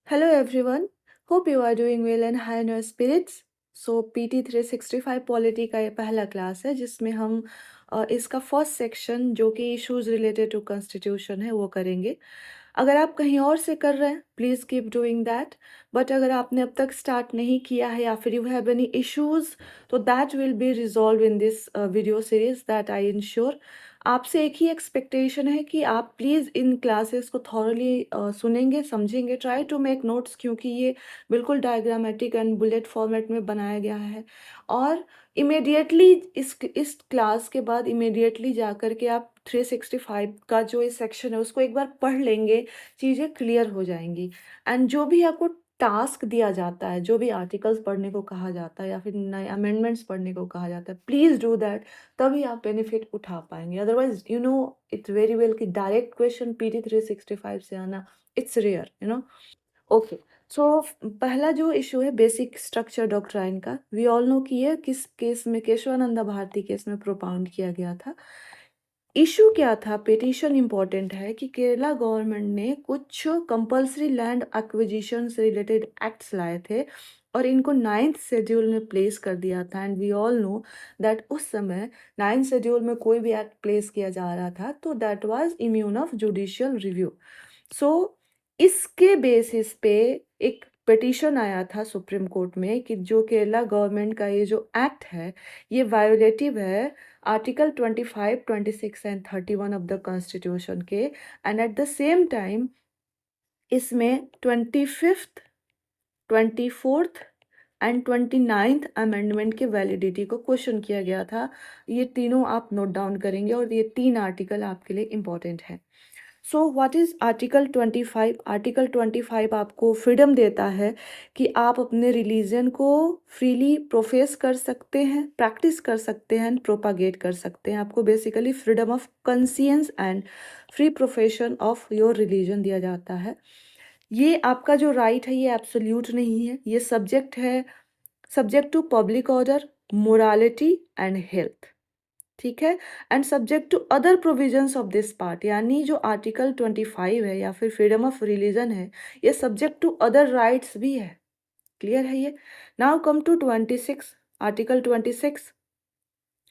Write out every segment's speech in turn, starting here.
Hello everyone, hope you are doing well and high in your spirits. So PT 365 polity का ये पहला class है जिसमें हम इसका फर्स्ट सेक्शन जो कि इश्यूज रिलेटेड टू कॉन्स्टिट्यूशन है वो करेंगे। अगर आप कहीं और से कर रहे हैं please keep doing that, but अगर आपने अब तक स्टार्ट नहीं किया है या फिर यू हैव एनी इश्यूज तो that will be resolve in this video series that I ensure. आपसे एक ही एक्सपेक्टेशन है कि आप प्लीज़ इन क्लासेस को थॉरली सुनेंगे, समझेंगे, ट्राई टू मेक नोट्स, क्योंकि ये बिल्कुल डायग्रामेटिक एंड बुलेट फॉर्मेट में बनाया गया है। और इमीडिएटली इस क्लास के बाद इमीडिएटली जाकर के आप 365 का जो ये सेक्शन है उसको एक बार पढ़ लेंगे, चीज़ें क्लियर हो जाएंगी। एंड जो भी आपको टास्क दिया जाता है, जो भी आर्टिकल्स पढ़ने को कहा जाता है या फिर नए अमेंडमेंट्स पढ़ने को कहा जाता है, प्लीज़ डू दैट, तभी आप बेनिफिट उठा पाएंगे। Otherwise you know it's very well कि डायरेक्ट क्वेश्चन PT 365 से आना it's rare, you know. Okay, so पहला जो इशू है बेसिक स्ट्रक्चर डॉक्ट्राइन का, वी ऑल नो कि ये किस केस में, केशवानंदा भारती केस में प्रोपाउंड किया गया था। इशू क्या था, पिटीशन इंपॉर्टेंट है कि केरला गवर्नमेंट ने कुछ कंपल्सरी लैंड एक्विजिशन से रिलेटेड एक्ट्स लाए थे और इनको 9th शेड्यूल में प्लेस कर दिया था। And we all know that उस समय 9th शेड्यूल में कोई भी एक्ट प्लेस किया जा रहा था तो that was immune of judicial review. So इसके बेसिस पे एक पिटीशन आया था सुप्रीम कोर्ट में कि जो केरला गवर्नमेंट का ये जो एक्ट है ये वायोलेटिव है article 25, 26 and 31 of the constitution के। And at the same time इसमें 25th, 24th and 29th amendment के वैलिडिटी को क्वेश्चन किया गया था। ये तीनों आप नोट डाउन करेंगे और ये 3 आर्टिकल आपके लिए इम्पोर्टेंट है। So what is article 25? Article 25 आपको फ्रीडम देता है कि आप अपने रिलीजन को फ्रीली प्रोफेस कर सकते हैं, प्रैक्टिस कर सकते हैं एंड प्रोपागेट कर सकते हैं। आपको basically freedom of conscience and free profession of your religion दिया जाता है। ये आपका जो राइट है ये एब्सोल्यूट नहीं है, ये सब्जेक्ट है, subject to public order, morality and health, ठीक है, and subject to other provisions of this part. यानी जो आर्टिकल 25 है या फिर फ्रीडम ऑफ रिलीजन है ये सब्जेक्ट टू अदर राइट्स भी है। क्लियर है ये? Now come to 26, article 26।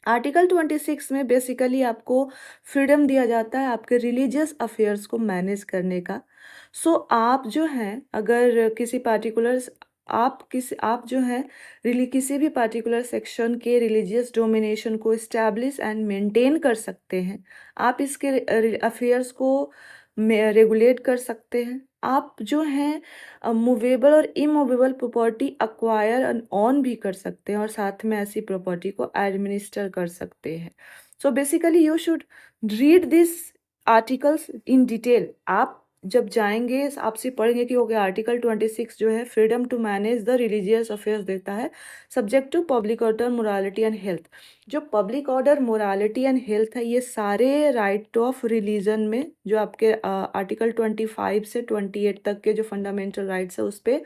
Article 26 में बेसिकली आपको फ्रीडम दिया जाता है आपके रिलीजियस अफेयर्स को मैनेज करने का। सो आप जो हैं अगर किसी पार्टिकुलर आप जो हैं किसी भी पार्टिकुलर सेक्शन के रिलीजियस डोमिनेशन को इस्टेब्लिश एंड मेंटेन कर सकते हैं। आप इसके अफेयर्स को रेगुलेट कर सकते हैं। आप जो हैं मूवेबल और immovable property acquire and on भी कर सकते हैं और साथ में ऐसी प्रॉपर्टी को एडमिनिस्टर कर सकते हैं। सो basically you should read this articles in detail. आप जब जाएंगे आपसे पढ़ेंगे कि ओके आर्टिकल 26 जो है freedom to manage the religious affairs देता है, subject to public order, morality and health. जो public order, morality and health है ये सारे राइट ऑफ रिलीजन में जो आपके आर्टिकल 25 से 28 तक के जो फंडामेंटल राइट्स है उस पर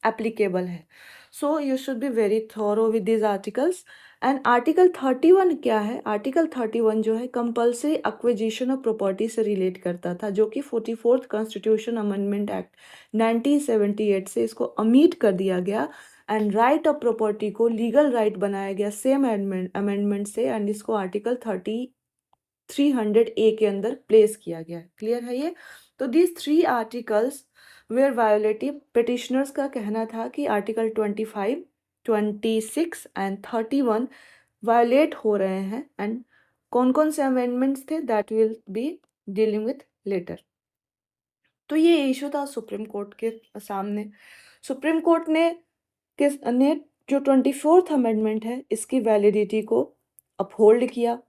एप्लीकेबल है। सो you should be very thorough with this articles. And article 31 क्या है? आर्टिकल 31 जो है कंपल्सरी एक्विजिशन ऑफ प्रॉपर्टी से रिलेट करता था, जो कि 44th कॉन्स्टिट्यूशन अमेंडमेंट एक्ट 1978 से इसको अमीट कर दिया गया एंड राइट ऑफ प्रॉपर्टी को लीगल राइट बनाया गया सेम अमेंडमेंट से। एंड इसको आर्टिकल 300A के अंदर प्लेस किया गया है। क्लियर है ये? तो दीज 3 आर्टिकल्स वेयर वायोलेटिव। पिटिशनर्स का कहना था कि आर्टिकल 25, 26 एंड 31 वायोलेट हो रहे हैं। एंड कौन कौन से अमेंडमेंट्स थे that will be dealing with later. तो ये इशू था सुप्रीम कोर्ट के सामने। सुप्रीम कोर्ट ने जो 24th अमेंडमेंट है इसकी वैलिडिटी को अपहोल्ड किया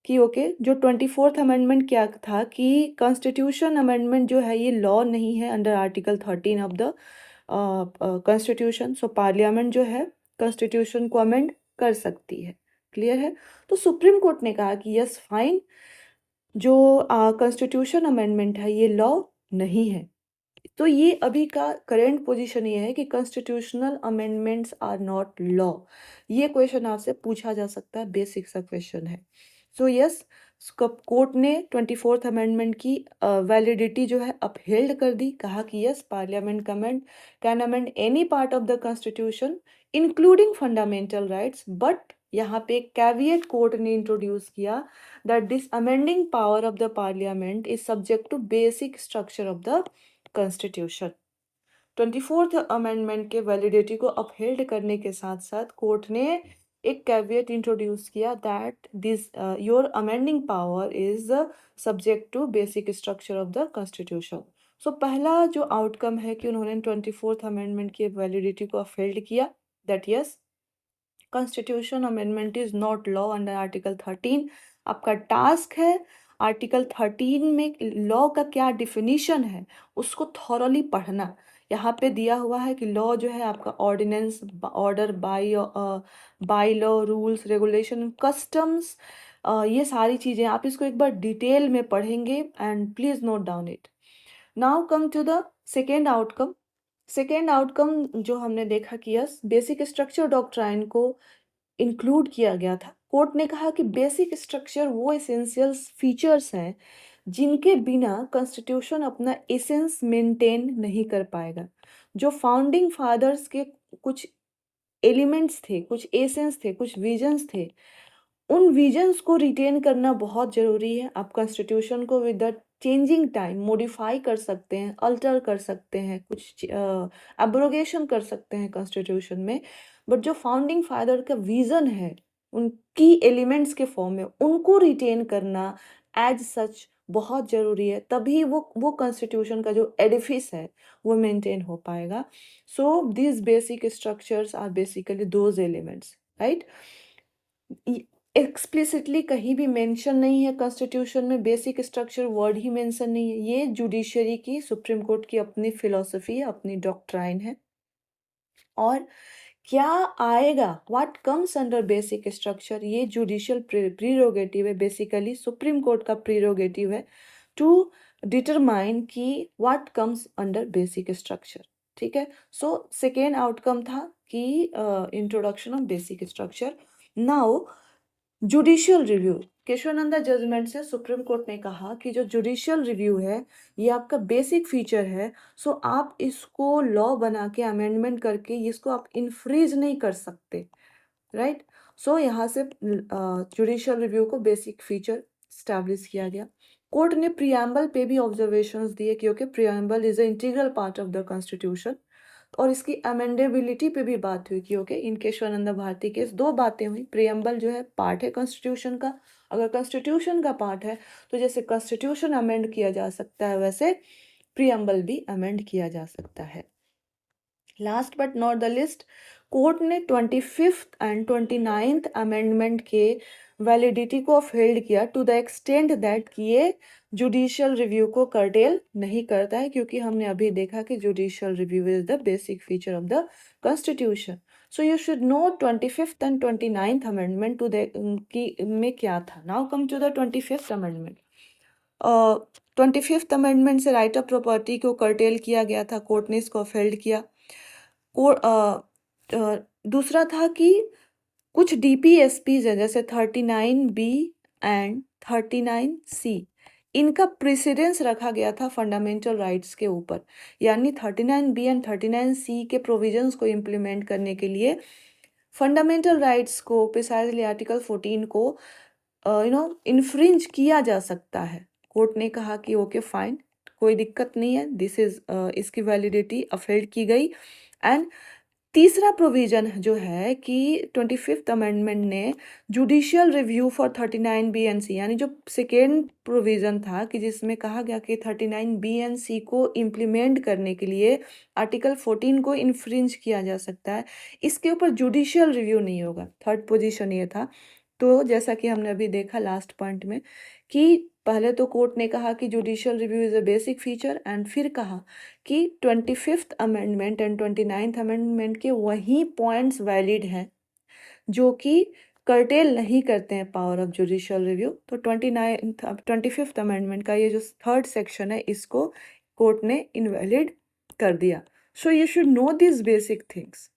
कि ओके जो 24th अमेंडमेंट क्या था कि कॉन्स्टिट्यूशन अमेंडमेंट जो है ये लॉ नहीं है under article 13 of the constitution. So parliament जो है कॉन्स्टिट्यूशन को अमेंड कर सकती है। क्लियर है? तो सुप्रीम कोर्ट ने कहा कि यस फाइन, जो कॉन्स्टिट्यूशन अमेंडमेंट है ये लॉ नहीं है। तो ये अभी का करेंट पोजीशन ये है कि constitutional amendments are not law. ये क्वेश्चन आपसे पूछा जा सकता है, बेसिक सा क्वेश्चन है। सो यस, कोर्ट ने 24th अमेंडमेंट की वैलिडिटी जो है अपहेल्ड कर दी, कहा कि yes parliament can amend any part of the constitution including fundamental rights, but यहाँ पे कैविएट कोर्ट ने इंट्रोड्यूस किया that this amending power of the parliament is subject to basic structure of the constitution. 24th amendment के validity को upheld करने के साथ साथ कोर्ट ने एक कैविएट इंट्रोड्यूस किया that this your amending power is subject to basic structure of the constitution. So पहला जो आउटकम है कि उन्होंने 24th अमेंडमेंट की वैलिडिटी को अपहेल्ड किया, that yes constitution amendment is not law under article 13। आपका टास्क है आर्टिकल 13 में लॉ का क्या डिफिनीशन है उसको थॉरली पढ़ना। यहाँ पे दिया हुआ है कि लॉ जो है आपका ordinance, order, bylaw, rules, regulation, customs, ये सारी चीज़ें आप इसको एक बार डिटेल में पढ़ेंगे and please note down it. Now come to the second outcome. Second outcome जो हमने देखा कि यस बेसिक स्ट्रक्चर डॉक्ट्राइन को इंक्लूड किया गया था। कोर्ट ने कहा कि बेसिक स्ट्रक्चर वो एसेंशियल फीचर्स हैं जिनके बिना कॉन्स्टिट्यूशन अपना एसेंस मेंटेन नहीं कर पाएगा। जो फाउंडिंग फादर्स के कुछ एलिमेंट्स थे, कुछ एसेंस थे, कुछ विजन्स थे, उन विजन्स को रिटेन करना बहुत ज़रूरी है। आप कॉन्स्टिट्यूशन को with the changing time modify कर सकते हैं, अल्टर कर सकते हैं, कुछ एब्रोगेशन कर सकते हैं कॉन्स्टिट्यूशन में, बट जो फाउंडिंग फादर का विज़न है उनकी एलिमेंट्स के फॉर्म में उनको रिटेन करना एज सच बहुत ज़रूरी है, तभी वो कॉन्स्टिट्यूशन का जो एडिफिस है वो मेंटेन हो पाएगा। So this basic structures are basically those elements, right. Explicitly कहीं भी मेंशन नहीं है कॉन्स्टिट्यूशन में, बेसिक स्ट्रक्चर वर्ड ही मेंशन नहीं है। ये जुडिशरी की, सुप्रीम कोर्ट की अपनी फिलॉसफी है, अपनी डॉक्ट्राइन है। और क्या आएगा, what comes under basic structure, ये जुडिशियल प्रीरोगेटिव है, बेसिकली सुप्रीम कोर्ट का प्रीरोगेटिव है टू डिटरमाइन कि what comes under basic structure. ठीक है। सो सेकेंड आउटकम था कि introduction of basic structure. Now judicial review, Kesavananda judgment से सुप्रीम कोर्ट ने कहा कि जो जुडिशियल रिव्यू है ये आपका बेसिक फीचर है। सो आप इसको लॉ बना के अमेंडमेंट करके इसको आप इन्फ्रीज नहीं कर सकते, राइट। सो यहाँ से जुडिशियल रिव्यू को बेसिक फीचर स्टैब्लिश किया गया। कोर्ट ने प्रियम्बल पे भी ऑब्जर्वेशंस दिए क्योंकि preamble is a integral part of the constitution, और इसकी अमेंडेबिलिटी पे भी बात हुई क्योंकि इन केशवानंदा भारती केस दो बातें हुई। प्रियम्बल जो है पार्ट है कॉन्स्टिट्यूशन का, अगर कॉन्स्टिट्यूशन का पार्ट है तो जैसे कॉन्स्टिट्यूशन अमेंड किया जा सकता है वैसे प्रियम्बल भी अमेंड किया जा सकता है। Last but not the list, court ने 25th एंड 29th अमेंडमेंट के वैलिडिटी को अपहेल्ड किया टू द एक्सटेंट दैट कि ये जुडिशियल रिव्यू को कर्टेल नहीं करता है, क्योंकि हमने अभी देखा कि judicial review is the basic feature of the constitution. So you should know 25th and 29th amendment to the की में क्या था। Now come to the 25th amendment. 25th amendment से राइट ऑफ प्रॉपर्टी को कर्टेल किया गया था, court ने इसको अपहेल्ड किया। दूसरा था कि कुछ डीपीएसपीज है जैसे 39B एंड 39C, इनका प्रेसिडेंस रखा गया था फंडामेंटल राइट्स के ऊपर, यानी 39B एंड 39C के प्रोविजंस को इम्प्लीमेंट करने के लिए फंडामेंटल राइट्स को, प्रिसाइजली आर्टिकल 14 को इन्फ्रिंज किया जा सकता है। कोर्ट ने कहा कि ओके फाइन, कोई दिक्कत नहीं है, दिस इज इसकी वैलिडिटी अपहेल्ड की गई। एंड तीसरा प्रोविजन जो है कि 25th अमेंडमेंट ने judicial review for 39B and C, यानी जो सेकेंड प्रोविजन था कि जिसमें कहा गया कि 39B एंड C को इम्प्लीमेंट करने के लिए आर्टिकल 14 को इन्फ्रिंज किया जा सकता है, इसके ऊपर जुडिशियल रिव्यू नहीं होगा। थर्ड पोजीशन ये था। तो जैसा कि हमने अभी देखा लास्ट पॉइंट में कि पहले तो कोर्ट ने कहा कि judicial review is a basic feature, and फिर कहा कि 25th amendment and 29th amendment के वही पॉइंट्स वैलिड हैं जो कि कर्टेल नहीं करते हैं पावर ऑफ जुडिशियल रिव्यू। तो 25th अमेंडमेंट का ये जो थर्ड सेक्शन है इसको कोर्ट ने इनवैलिड कर दिया। सो you should no this basic things.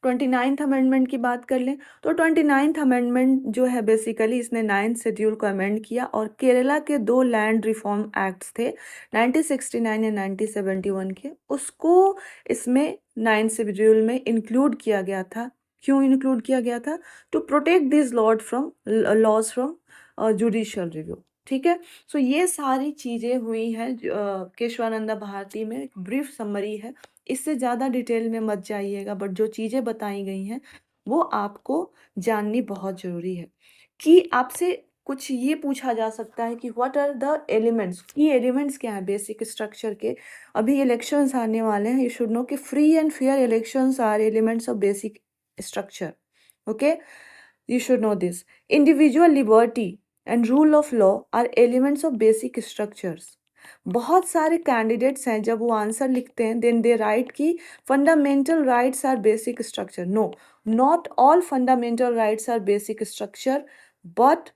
29th amendment की बात कर लें तो 29th अमेंडमेंट जो है बेसिकली इसने 9th शेड्यूल को अमेंड किया और केरला के 2 लैंड रिफॉर्म एक्ट्स थे 1969 या 1971 के, उसको इसमें 9th शेड्यूल में इंक्लूड किया गया था। क्यों इंक्लूड किया गया था? To protect this laws from judicial review. ठीक है, सो ये सारी चीज़ें हुई हैं केशवानंदा भारती में, एक ब्रीफ समरी है, इससे ज़्यादा डिटेल में मत जाइएगा, बट जो चीज़ें बताई गई हैं वो आपको जाननी बहुत ज़रूरी है। कि आपसे कुछ ये पूछा जा सकता है कि व्हाट आर द एलिमेंट्स, ये एलिमेंट्स क्या हैं बेसिक स्ट्रक्चर के। अभी इलेक्शंस आने वाले हैं, यू शुड नो कि free and fair elections are elements of basic structure. Okay, you should know this. Individual liberty and rule of law are elements of basic structures. बहुत सारे candidates हैं जब वो आंसर लिखते हैं देन दे राइट कि fundamental rights are basic structure. No, not all fundamental rights are basic structure, but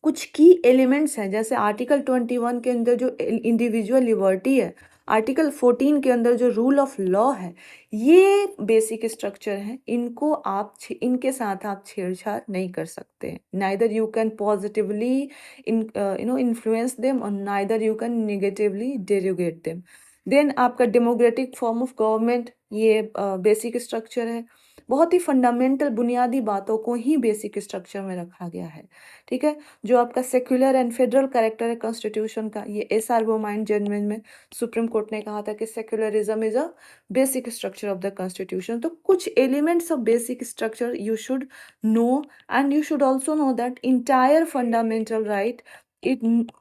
कुछ key elements हैं, जैसे आर्टिकल 21 के अंदर जो इंडिविजुअल लिबर्टी है, आर्टिकल 14 के अंदर जो रूल ऑफ लॉ है, ये बेसिक स्ट्रक्चर हैं। इनके साथ आप छेड़छाड़ नहीं कर सकते। Neither you can positively influence them और neither you can negatively derogate them. Then आपका डेमोक्रेटिक फॉर्म ऑफ गवर्नमेंट, ये बेसिक स्ट्रक्चर है। बहुत ही फंडामेंटल बुनियादी बातों को ही बेसिक स्ट्रक्चर में रखा गया है। ठीक है, जो आपका सेक्युलर एंड फेडरल कैरेक्टर है कॉन्स्टिट्यूशन का, ये एस.आर. बोमाइन जजमेंट में सुप्रीम कोर्ट ने कहा था कि secularism is a basic structure of the constitution. तो कुछ elements of basic structure you should no, and you should also know that entire fundamental right it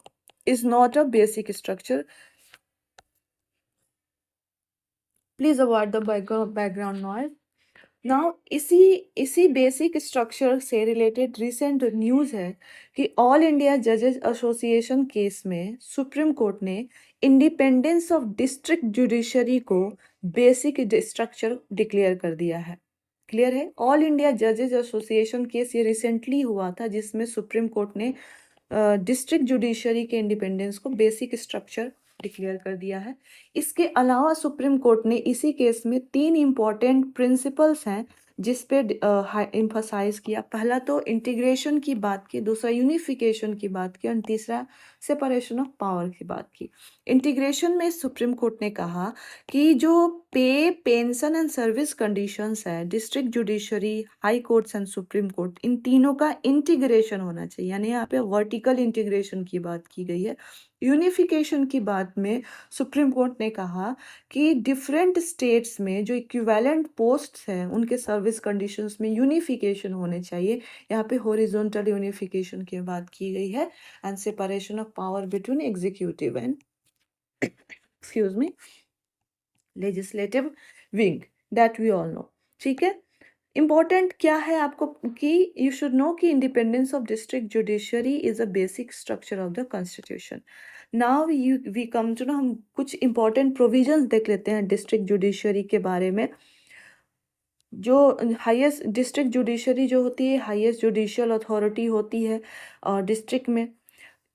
is not a basic structure. Please avoid the background noise. Now इसी basic structure से related recent news है कि all India जजेस association case में supreme court ने independence of district judiciary को basic structure declare कर दिया है। क्लियर है? ऑल इंडिया जजेस एसोसिएशन केस ये रिसेंटली हुआ था जिसमें सुप्रीम कोर्ट ने डिस्ट्रिक्ट जुडिशरी के इंडिपेंडेंस को बेसिक स्ट्रक्चर डिक्लेयर कर दिया है। इसके अलावा सुप्रीम कोर्ट ने इसी केस में 3 इम्पॉर्टेंट प्रिंसिपल्स हैं जिस पे एम्फसाइज किया। पहला तो इंटीग्रेशन की बात की, दूसरा यूनिफिकेशन की बात की और तीसरा सेपरेशन ऑफ पावर की बात की। इंटीग्रेशन में सुप्रीम कोर्ट ने कहा कि जो pay, pension and service conditions है district judiciary, high courts and supreme court, इन तीनों का इंटीग्रेशन होना चाहिए, यानी यहाँ पे वर्टिकल इंटीग्रेशन की बात की गई है। यूनिफिकेशन की बात में सुप्रीम कोर्ट ने कहा कि डिफरेंट स्टेट्स में जो इक्विवेलेंट पोस्ट्स हैं उनके सर्विस कंडीशंस में यूनिफिकेशन होने चाहिए। यहाँ पे हॉरिजॉन्टल यूनिफिकेशन की बात की गई है and separation of power between executive and excuse me legislative wing, that we all know. ठीक है, इम्पॉर्टेंट क्या है आपको कि यू शुड नो कि independence of district judiciary is a basic structure of the constitution. Now we come to no, हम कुछ important provisions देख लेते हैं डिस्ट्रिक्ट जुडिशरी के बारे में। जो हाईएस्ट डिस्ट्रिक्ट जुडिशरी जो होती है, हाईएस्ट जुडिशियल अथॉरिटी होती है डिस्ट्रिक्ट में।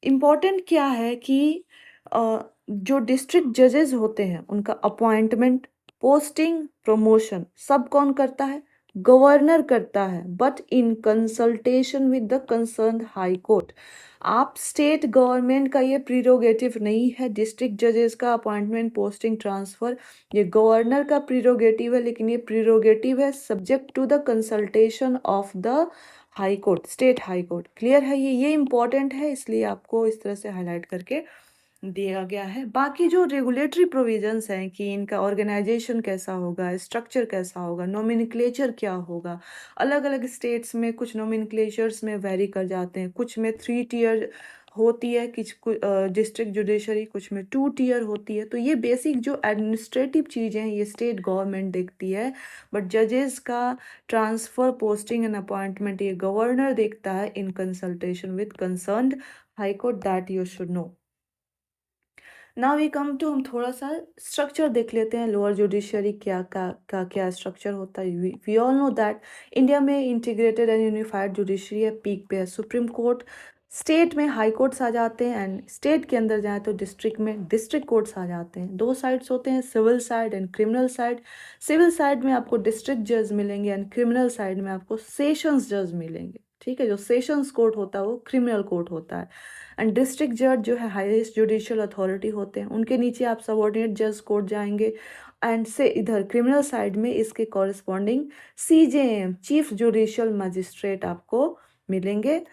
इम्पॉर्टेंट क्या है कि जो डिस्ट्रिक्ट जजेस होते हैं उनका अपॉइंटमेंट, पोस्टिंग, प्रमोशन सब कौन करता है? गवर्नर करता है, but in consultation with the concern high court. आप स्टेट गवर्नमेंट का ये प्रीरोगेटिव नहीं है। डिस्ट्रिक्ट जजेस का अपॉइंटमेंट, पोस्टिंग, ट्रांसफर ये गवर्नर का प्रीरोगेटिव है, लेकिन ये प्रीरोगेटिव है subject to the consultation of the high court, state high court. Clear है? ये इंपॉर्टेंट है, इसलिए आपको इस तरह से हाईलाइट करके दिया गया है। बाकी जो रेगुलेटरी प्रोविजंस हैं कि इनका ऑर्गेनाइजेशन कैसा होगा, स्ट्रक्चर कैसा होगा, नोमेनक्लेचर क्या होगा, अलग अलग स्टेट्स में कुछ नोमेनक्लेचर्स में वेरी कर जाते हैं। कुछ में 3 टियर होती है, डिस्ट्रिक्ट जुडिशरी, कुछ में 2 टियर होती है। तो ये बेसिक जो एडमिनिस्ट्रेटिव चीज़ें हैं ये स्टेट गवर्नमेंट देखती है, बट जजेस का ट्रांसफ़र, पोस्टिंग एंड अपॉइंटमेंट ये गवर्नर देखता है in consultation with concerned high court, that you should know. Now we come to, हम थोड़ा सा स्ट्रक्चर देख लेते हैं लोअर जुडिशरी क्या स्ट्रक्चर होता है। We all know that India में इंटीग्रेटेड एंड यूनिफाइड जुडिशरी है, पीक पे है सुप्रीम कोर्ट, स्टेट में हाई कोर्ट्स आ जाते हैं एंड स्टेट के अंदर जाए तो डिस्ट्रिक्ट में डिस्ट्रिक्ट कोर्ट्स आ जाते हैं। दो साइड्स होते हैं, civil side and criminal side. Civil side में आपको डिस्ट्रिक्ट जज मिलेंगे एंड क्रिमिनल साइड में आपको सेशंस जज मिलेंगे। ठीक है, जो सेशंस कोर्ट होता है वो क्रिमिनल कोर्ट होता है। एंड डिस्ट्रिक्ट जज जो है हाईएस्ट जुडिशियल अथॉरिटी होते हैं, उनके नीचे आप सबऑर्डिनेट जज कोर्ट जाएंगे। एंड से इधर क्रिमिनल साइड में इसके corresponding CJM chief judicial magistrate आपको मिलेंगे।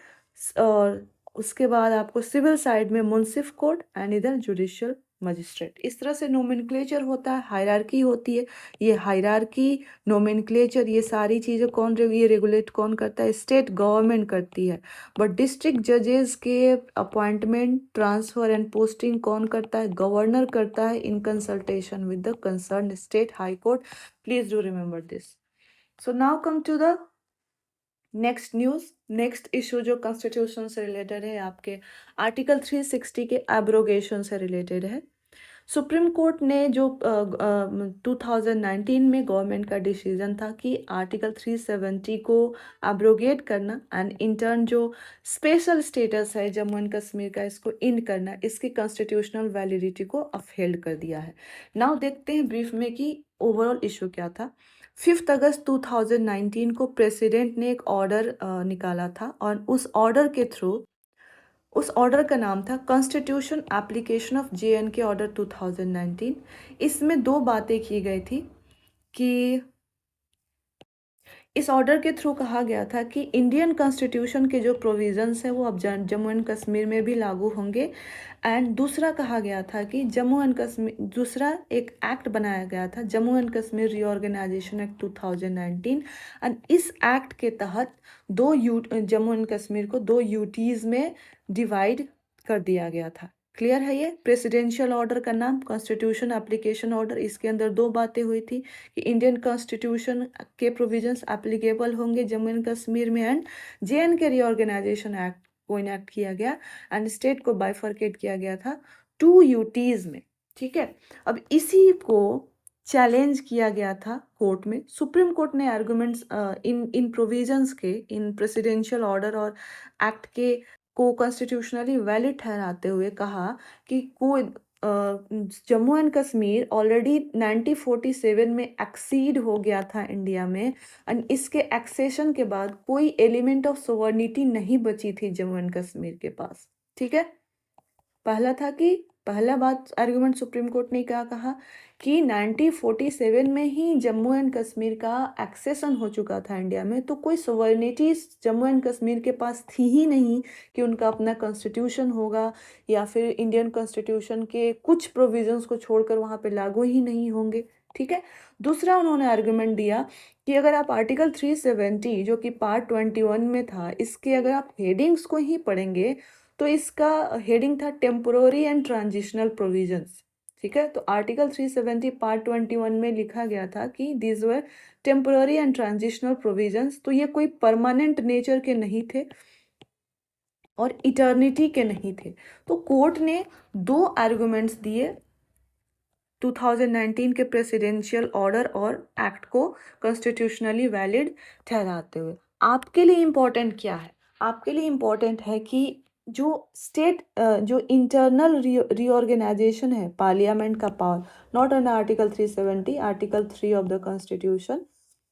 और उसके बाद आपको सिविल साइड में मुंसिफ कोर्ट एंड इधर जुडिशियल मजिस्ट्रेट। इस तरह से नोमेनक्लेचर होता है, हायरार्की होती है। ये हायरार्की, नोमेनक्लेचर, ये सारी चीज़ें ये रेगुलेट कौन करता है? स्टेट गवर्नमेंट करती है। बट डिस्ट्रिक्ट जजेस के अपॉइंटमेंट, ट्रांसफर एंड पोस्टिंग कौन करता है? गवर्नर करता है in consultation with the concern state high court. Please do remember this. So now come to the next news. Next issue जो कॉन्स्टिट्यूशन से रिलेटेड है, आपके आर्टिकल 360 के एब्रोगेशन से रिलेटेड है। सुप्रीम कोर्ट ने जो 2019 में गवर्नमेंट का डिसीजन था कि आर्टिकल 370 को एब्रोगेट करना एंड इंटर्न जो स्पेशल स्टेटस है जम्मू एंड कश्मीर का, इसको इंड करना, इसकी कॉन्स्टिट्यूशनल वैलिडिटी को अपहेल्ड कर दिया है। नाउ देखते हैं ब्रीफ में कि ओवरऑल इशू क्या था। 5 अगस्त 2019 को प्रेसिडेंट ने एक ऑर्डर निकाला था और उस ऑर्डर का नाम था constitution application of JNK order 2019। इसमें दो बातें की गई थी कि इस ऑर्डर के थ्रू कहा गया था कि इंडियन कॉन्स्टिट्यूशन के जो प्रोविजंस हैं वो अब जम्मू एंड कश्मीर में भी लागू होंगे। एंड दूसरा कहा गया था कि जम्मू एंड कश्मीर, दूसरा एक एक्ट बनाया गया था Jammu and Kashmir reorganisation act 2019। And इस एक्ट के तहत जम्मू एंड कश्मीर को 2 यूटीज़ में डिवाइड कर दिया गया था। क्लियर है? ये प्रेसिडेंशियल ऑर्डर का नाम कॉन्स्टिट्यूशन एप्लीकेशन ऑर्डर। इसके अंदर दो बातें हुई थी कि इंडियन कॉन्स्टिट्यूशन के प्रोविजंस एप्लीकेबल होंगे जम्मू एंड कश्मीर में, एंड JNK रीऑर्गेनाइजेशन एक्ट को इनेक्ट किया गया एंड स्टेट को बाइफर्केट किया गया था 2 यूटीज में। ठीक है, अब इसी को चैलेंज किया गया था कोर्ट में। सुप्रीम कोर्ट ने आर्गुमेंट्स इन प्रोविजंस के, इन प्रेसिडेंशियल ऑर्डर और एक्ट के को कॉन्स्टिट्यूशनली वैलिड ठहराते हुए कहा कि कोई जम्मू एंड कश्मीर ऑलरेडी 1947 में एक्सीड हो गया था इंडिया में, एंड इसके एक्सेशन के बाद कोई एलिमेंट ऑफ सोवर्निटी नहीं बची थी जम्मू एंड कश्मीर के पास। ठीक है, पहला बात आर्गुमेंट सुप्रीम कोर्ट ने क्या कहा कि 1947 में ही जम्मू एंड कश्मीर का एक्सेशन हो चुका था इंडिया में, तो कोई सोवर्निटी जम्मू एंड कश्मीर के पास थी ही नहीं कि उनका अपना कॉन्स्टिट्यूशन होगा या फिर इंडियन कॉन्स्टिट्यूशन के कुछ प्रोविजंस को छोड़कर वहाँ पे लागू ही नहीं होंगे। ठीक है, दूसरा उन्होंने आर्गुमेंट दिया कि अगर आप आर्टिकल 370 जो कि पार्ट 21 में था, इसके अगर आप हेडिंग्स को ही पढ़ेंगे तो इसका हेडिंग था टेम्पोररी एंड ट्रांजिशनल प्रोविजंस। ठीक है, तो आर्टिकल 370 पार्ट 21 में लिखा गया था कि this were temporary and transitional provisions. तो ये कोई परमानेंट नेचर के नहीं थे और इटर्निटी के नहीं थे। तो कोर्ट ने दो आर्गुमेंट्स दिए 2019 के प्रेसिडेंशियल ऑर्डर और एक्ट को कॉन्स्टिट्यूशनली वैलिड ठहराते हुए। आपके लिए इम्पोर्टेंट क्या है? आपके लिए इम्पोर्टेंट है कि जो जो इंटरनल रीऑर्गेनाइजेशन है पार्लियामेंट का power, not under article 370, article 3 of the constitution,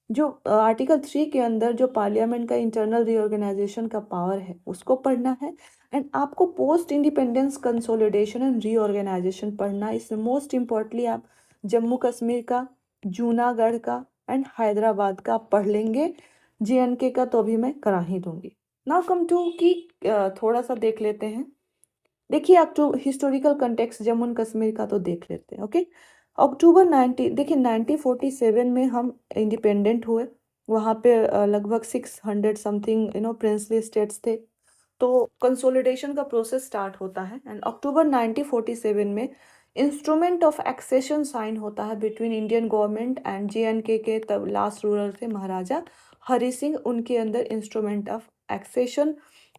जो आर्टिकल 3 के अंदर जो पार्लियामेंट का इंटरनल रीऑर्गेनाइजेशन का पावर है उसको पढ़ना है। एंड आपको post independence consolidation and reorganisation पढ़ना है। इसमें मोस्ट इम्पोर्टेंटली आप जम्मू कश्मीर का, जूनागढ़ का एंड हैदराबाद का पढ़ लेंगे। JNK का तो अभी मैं करा ही दूंगी। नाउ कम टू कि थोड़ा सा देख लेते हैं। देखिए, आप तो historical context Jammu and Kashmir का तो देख लेते हैं। ओके, अक्टूबर 1947 में हम इंडिपेंडेंट हुए। वहाँ पे लगभग 600 समथिंग प्रिंसली स्टेट्स थे। तो कंसोलिडेशन का प्रोसेस स्टार्ट होता है एंड अक्टूबर 1947 में इंस्ट्रूमेंट ऑफ एक्सेशन साइन होता है between Indian government and JNK के तब लास्ट रूलर थे महाराजा हरि सिंह। उनके अंदर इंस्ट्रूमेंट ऑफ एक्सेशन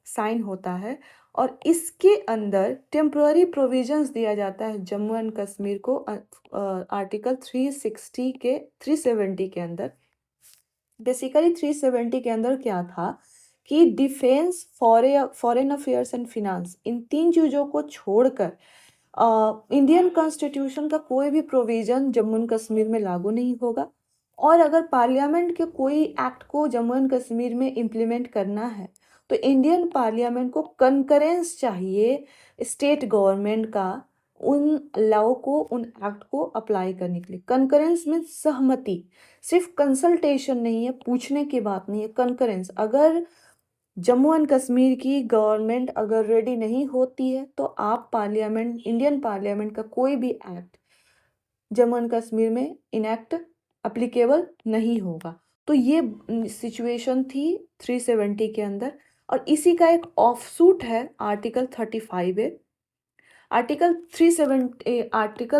साइन होता है और इसके अंदर टेम्पररी प्रोविजंस दिया जाता है जम्मू एंड कश्मीर को आर्टिकल 370 के अंदर। बेसिकली 370 के अंदर क्या था कि defence, foreign affairs and finance, इन 3 चीज़ों को छोड़कर इंडियन कॉन्स्टिट्यूशन का कोई भी प्रोविज़न जम्मू एंड कश्मीर में लागू नहीं होगा। और अगर पार्लियामेंट के कोई एक्ट को जम्मू एंड कश्मीर में इम्प्लीमेंट करना है, तो इंडियन पार्लियामेंट को कंकरेंस चाहिए स्टेट गवर्नमेंट का उन लॉ को, उन एक्ट को अप्लाई करने के लिए। कंकरेंस में सहमति, सिर्फ कंसल्टेशन नहीं है, पूछने की बात नहीं है, कंकरेंस। अगर जम्मू एंड कश्मीर की गवर्नमेंट अगर रेडी नहीं होती है, तो आप पार्लियामेंट, इंडियन पार्लियामेंट का कोई भी एक्ट जम्मू एंड कश्मीर में इनैक्ट अप्लीकेबल नहीं होगा। तो ये सिचुएशन थी 370 के अंदर। और इसी का एक ऑफसूट है आर्टिकल 35A। आर्टिकल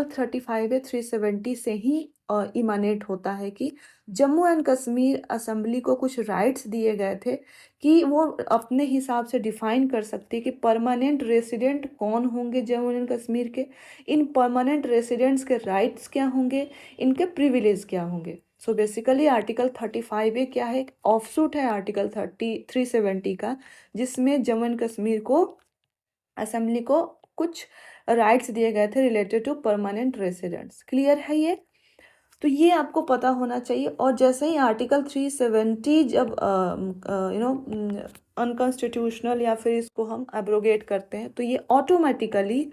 35A 370 से ही इमानेट होता है कि जम्मू एंड कश्मीर असेंबली को कुछ राइट्स दिए गए थे कि वो अपने हिसाब से डिफाइन कर सकती है कि परमानेंट रेसिडेंट कौन होंगे जम्मू एंड कश्मीर के, इन परमानेंट रेसिडेंट्स के राइट्स क्या होंगे, इनके प्रिविलेज क्या होंगे। सो बेसिकली आर्टिकल 35A क्या है, ऑफसूट है आर्टिकल 370 का, जिसमें जम्मू एंड कश्मीर को, असेंबली को कुछ राइट्स दिए गए थे related to permanent residents. Clear है ये? तो ये आपको पता होना चाहिए। और जैसे ही आर्टिकल 370 जब अनकॉन्स्टिट्यूशनल या फिर इसको हम एब्रोगेट करते हैं, तो ये ऑटोमेटिकली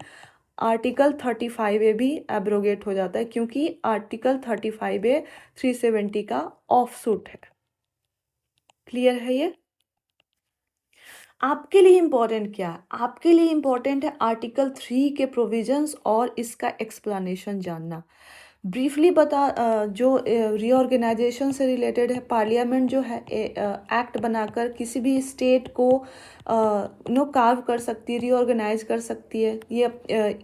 आर्टिकल 35A भी एब्रोगेट हो जाता है, क्योंकि आर्टिकल 35A 370 का ऑफसूट है। क्लियर है ये? आपके लिए इम्पोर्टेंट क्या है? आपके लिए इम्पोर्टेंट है आर्टिकल 3 के प्रोविजंस और इसका एक्सप्लेनेशन जानना। ब्रीफली जो रीऑर्गेनाइजेशन से रिलेटेड है, पार्लियामेंट जो है एक्ट बनाकर किसी भी स्टेट को कार्व कर सकती है, रीऑर्गेनाइज कर सकती है। ये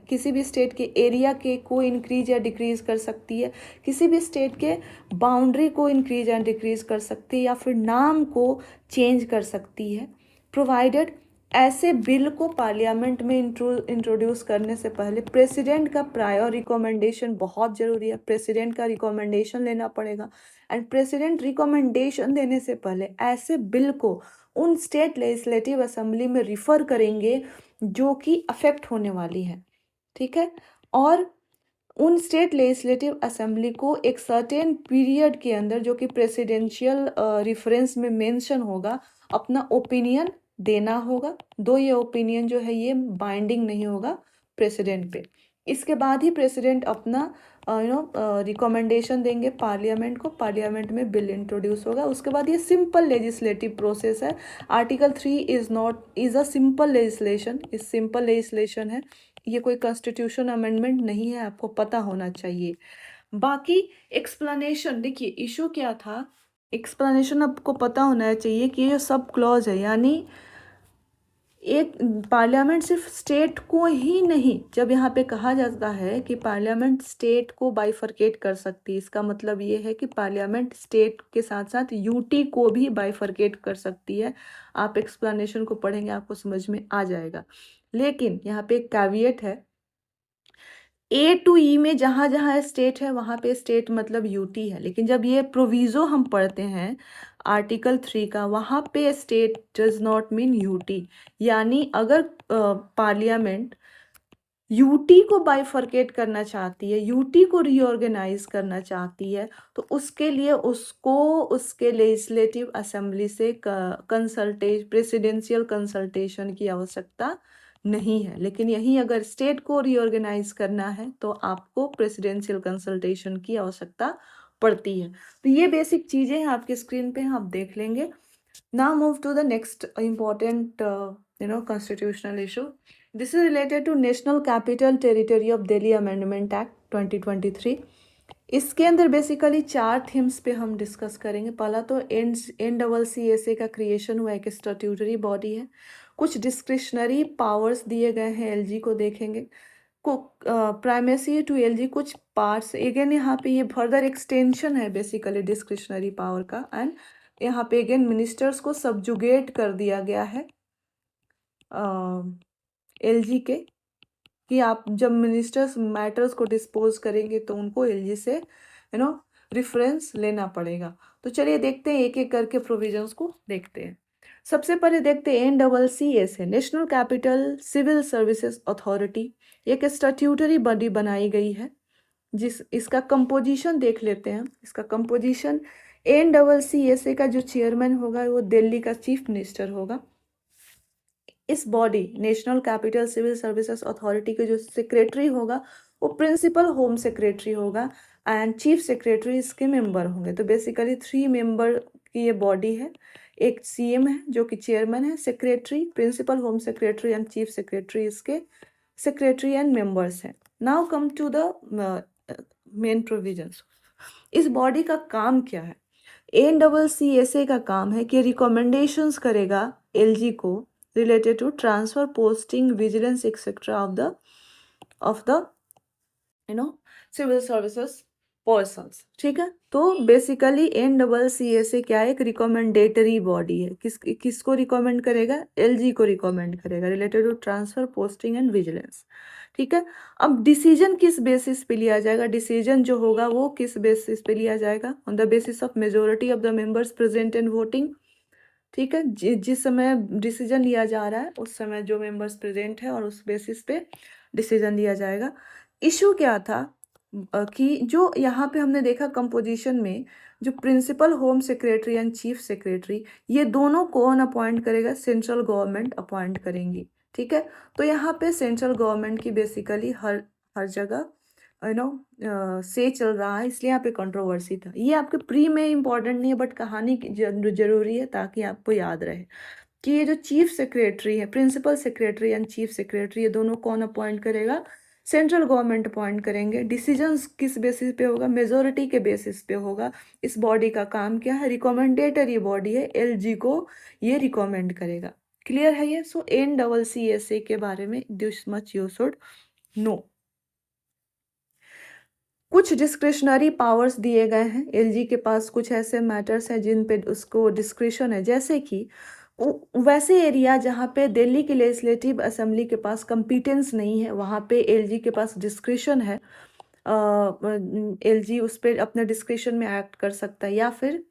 किसी भी स्टेट के एरिया के को इंक्रीज या डिक्रीज कर सकती है, किसी भी स्टेट के बाउंड्री को इंक्रीज या डिक्रीज कर सकती है, या फिर नाम को चेंज कर सकती है, प्रोवाइडेड ऐसे बिल को पार्लियामेंट में इंट्रोड्यूस करने से पहले प्रेसिडेंट का प्रायर रिकमेंडेशन बहुत ज़रूरी है। प्रेसिडेंट का रिकमेंडेशन लेना पड़ेगा, एंड प्रेसिडेंट रिकमेंडेशन देने से पहले ऐसे बिल को उन स्टेट लेजिस्लेटिव असेंबली में रिफ़र करेंगे जो कि अफेक्ट होने वाली है। ठीक है? और उन स्टेट लेजिस्लेटिव असेंबली को एक सर्टेन पीरियड के अंदर, जो कि प्रेसिडेंशियल रेफरेंस में मेंशन होगा, अपना ओपिनियन देना होगा। दो ये ओपिनियन जो है ये बाइंडिंग नहीं होगा प्रेसिडेंट पे। इसके बाद ही प्रेसिडेंट अपना रिकमेंडेशन देंगे पार्लियामेंट को, पार्लियामेंट में बिल इंट्रोड्यूस होगा। उसके बाद ये सिंपल लेजिस्लेटिव प्रोसेस है। Article 3 is a simple legislation, इस सिंपल लेजिस्लेशन है, ये कोई कॉन्स्टिट्यूशन अमेंडमेंट नहीं है, आपको पता होना चाहिए। बाकी एक्सप्लेनेशन, देखिए इशू क्या था, एक्सप्लेनेशन आपको पता होना चाहिए कि ये सब क्लॉज है, यानी एक पार्लियामेंट सिर्फ स्टेट को ही नहीं, जब यहाँ पे कहा जाता है कि पार्लियामेंट स्टेट को बाइफरकेट कर सकती है, इसका मतलब ये है कि पार्लियामेंट स्टेट के साथ साथ यूटी को भी बाइफरकेट कर सकती है। आप एक्सप्लेनेशन को पढ़ेंगे आपको समझ में आ जाएगा। लेकिन यहाँ पे एक कैविएट है, A to E में जहाँ जहाँ स्टेट है वहाँ पे स्टेट मतलब यूटी है, लेकिन जब ये प्रोविज़ो हम पढ़ते हैं आर्टिकल 3 का, वहाँ पे state does not mean UT. यानी अगर पार्लियामेंट यूटी को बाइफरकेट करना चाहती है, यूटी को रीऑर्गेनाइज करना चाहती है, तो उसके लिए उसको उसके लेजिस्लेटिव असेंबली से प्रेसिडेंशियल कंसल्टेशन की आवश्यकता नहीं है। लेकिन यही अगर स्टेट को रीऑर्गेनाइज करना है तो आपको प्रेसिडेंशियल कंसल्टेशन की आवश्यकता पड़ती है। तो ये बेसिक चीज़ें हैं आपकी स्क्रीन पे, आप देख लेंगे। Now move to the next important constitutional issue. This is related to National Capital Territory of Delhi Amendment Act 2023. इसके अंदर बेसिकली 4 थीम्स पे हम डिस्कस करेंगे। पहला तो NCCSA का क्रिएशन हुआ, एक स्टैट्यूटरी बॉडी है। कुछ डिस्क्रिशनरी पावर्स दिए गए हैं एलजी को, देखेंगे को प्राइमेसी टू एलजी कुछ पार्ट्स। अगेन यहाँ पे ये फर्दर एक्सटेंशन है बेसिकली डिस्क्रिशनरी पावर का, एंड यहाँ पे अगेन मिनिस्टर्स को सब्जुगेट कर दिया गया है एलजी के, कि आप जब मिनिस्टर्स मैटर्स को डिस्पोज करेंगे तो उनको एलजी से रेफरेंस लेना पड़ेगा। तो चलिए देखते हैं, एक एक करके प्रोविजंस को देखते हैं। सबसे पहले देखते हैं NCCS है, national capital civil services authority. एक स्टैट्यूटरी बॉडी बनाई गई है, इसका कंपोजिशन देख लेते हैं। इसका कंपोजिशन, NCCS का जो चेयरमैन होगा वो दिल्ली का चीफ मिनिस्टर होगा। इस body national capital civil services authority के जो सेक्रेटरी होगा वो प्रिंसिपल होम सेक्रेटरी होगा एंड चीफ सेक्रेटरी इसके मेंबर होंगे। तो बेसिकली 3 मेंबर की ये बॉडी है। एक CM है जो कि चेयरमैन है, secretary, principal home secretary and chief secretary इसके सेक्रेटरी एंड मेंबर्स हैं। Now come to the main provisions. इस बॉडी का काम क्या है? NCCS का काम है कि रिकमेंडेशंस करेगा LG को related to transfer, posting, vigilance, etc. of the civil services persons। ठीक है, तो बेसिकली NCCS क्या है? एक रिकमेंडेटरी बॉडी है। किसको रिकमेंड करेगा? LG को रिकमेंड करेगा related to transfer, posting and vigilance. ठीक है, अब डिसीजन किस बेसिस पे लिया जाएगा? डिसीजन जो होगा वो किस बेसिस पे लिया जाएगा? On the basis of majority of the members present and voting. ठीक है, जिस समय डिसीजन लिया जा रहा है उस समय जो मेंबर्स प्रेजेंट है और उस बेसिस पे डिसीजन लिया जाएगा। इशू क्या था कि जो यहाँ पे हमने देखा कंपोजिशन में, जो principal home secretary and chief secretary, ये दोनों कौन अपॉइंट करेगा? सेंट्रल गवर्नमेंट अपॉइंट करेंगी। ठीक है, तो यहाँ पे सेंट्रल गवर्नमेंट की बेसिकली हर जगह से चल रहा है, इसलिए यहाँ पे कंट्रोवर्सी था। ये आपके प्री में इम्पॉर्टेंट नहीं है, बट कहानी जरूरी है ताकि आपको याद रहे कि ये जो चीफ सेक्रेटरी है, principal secretary and chief secretary, ये दोनों कौन अपॉइंट करेगा? सेंट्रल गवर्नमेंट अपॉइंट करेंगे। डिसीजंस किस बेसिस पे होगा? मेजोरिटी के बेसिस पे होगा। इस बॉडी का काम क्या है? रिकमेंडेटरी बॉडी है, LG को ये रिकमेंड करेगा। क्लियर है ये? सो NCCS के बारे में this much you should no. कुछ डिस्क्रिशनरी पावर्स दिए गए हैं LG के पास। कुछ ऐसे मैटर्स हैं जिन पे उसको डिस्क्रिशन है, जैसे कि वैसे एरिया जहाँ पे दिल्ली की लेजिस्लेटिव असेंबली के पास कंपिटेंस नहीं है, वहाँ पे LG के पास डिस्क्रिशन है। LG उस पर अपने डिस्क्रिशन में एक्ट कर सकता है। या फिर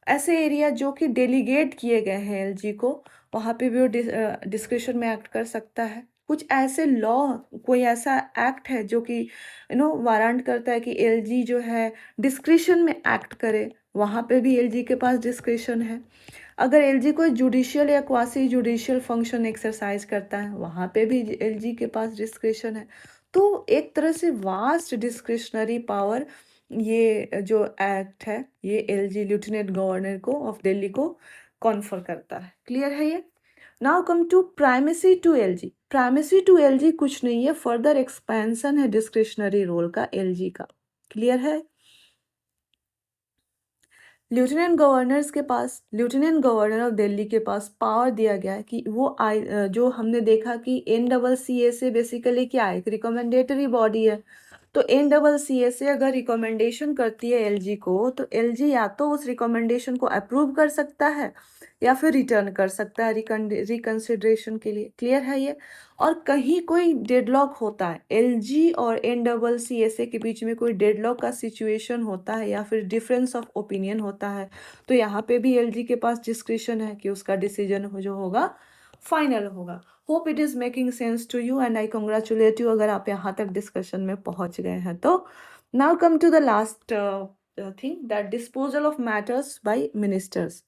ऐसे एरिया जो कि डेलीगेट किए गए हैं LG को, वहाँ पे भी वो डिस्क्रिशन में एक्ट कर सकता है। कुछ ऐसे लॉ, कोई ऐसा एक्ट है जो कि वारंट करता है कि LG जो है डिस्क्रिशन में एक्ट करे, वहाँ पे भी LG के पास डिस्क्रिशन है। अगर LG कोई जुडिशियल या क्वासी जुडिशियल फंक्शन एक्सरसाइज करता है, वहाँ पे भी LG के पास डिस्क्रिशन है। तो एक तरह से वास्ट डिस्क्रिशनरी पावर ये जो एक्ट है ये LG लेफ्टिनेंट गवर्नर को ऑफ दिल्ली को कॉन्फर करता है। क्लियर है ये? Now come to primacy to LG। Primacy to LG कुछ नहीं है, फर्दर एक्सपेंशन है डिस्क्रिशनरी रोल का LG का। क्लियर है? लेफ्टिनेंट गवर्नर ऑफ दिल्ली के पास पावर दिया गया है कि वो जो हमने देखा कि NCCS बेसिकली क्या है? एक रिकमेंडेटरी बॉडी है। तो NCCS अगर रिकमेंडेशन करती है LG को, तो LG या तो उस रिकमेंडेशन को अप्रूव कर सकता है या फिर रिटर्न कर सकता है रिकंसिडरेशन के लिए। क्लियर है ये? और कहीं कोई डेडलॉक होता है, LG और NCCS के बीच में कोई डेडलॉक का सिचुएशन होता है या फिर डिफरेंस ऑफ ओपिनियन होता है, तो यहाँ पे भी LG के पास डिस्क्रिशन है कि उसका डिसीजन जो होगा फाइनल होगा। Hope it is making sense to you and I congratulate you अगर आप यहाँ तक डिस्कशन में पहुँच गए हैं तो। Now come to the last thing, that disposal of matters by ministers.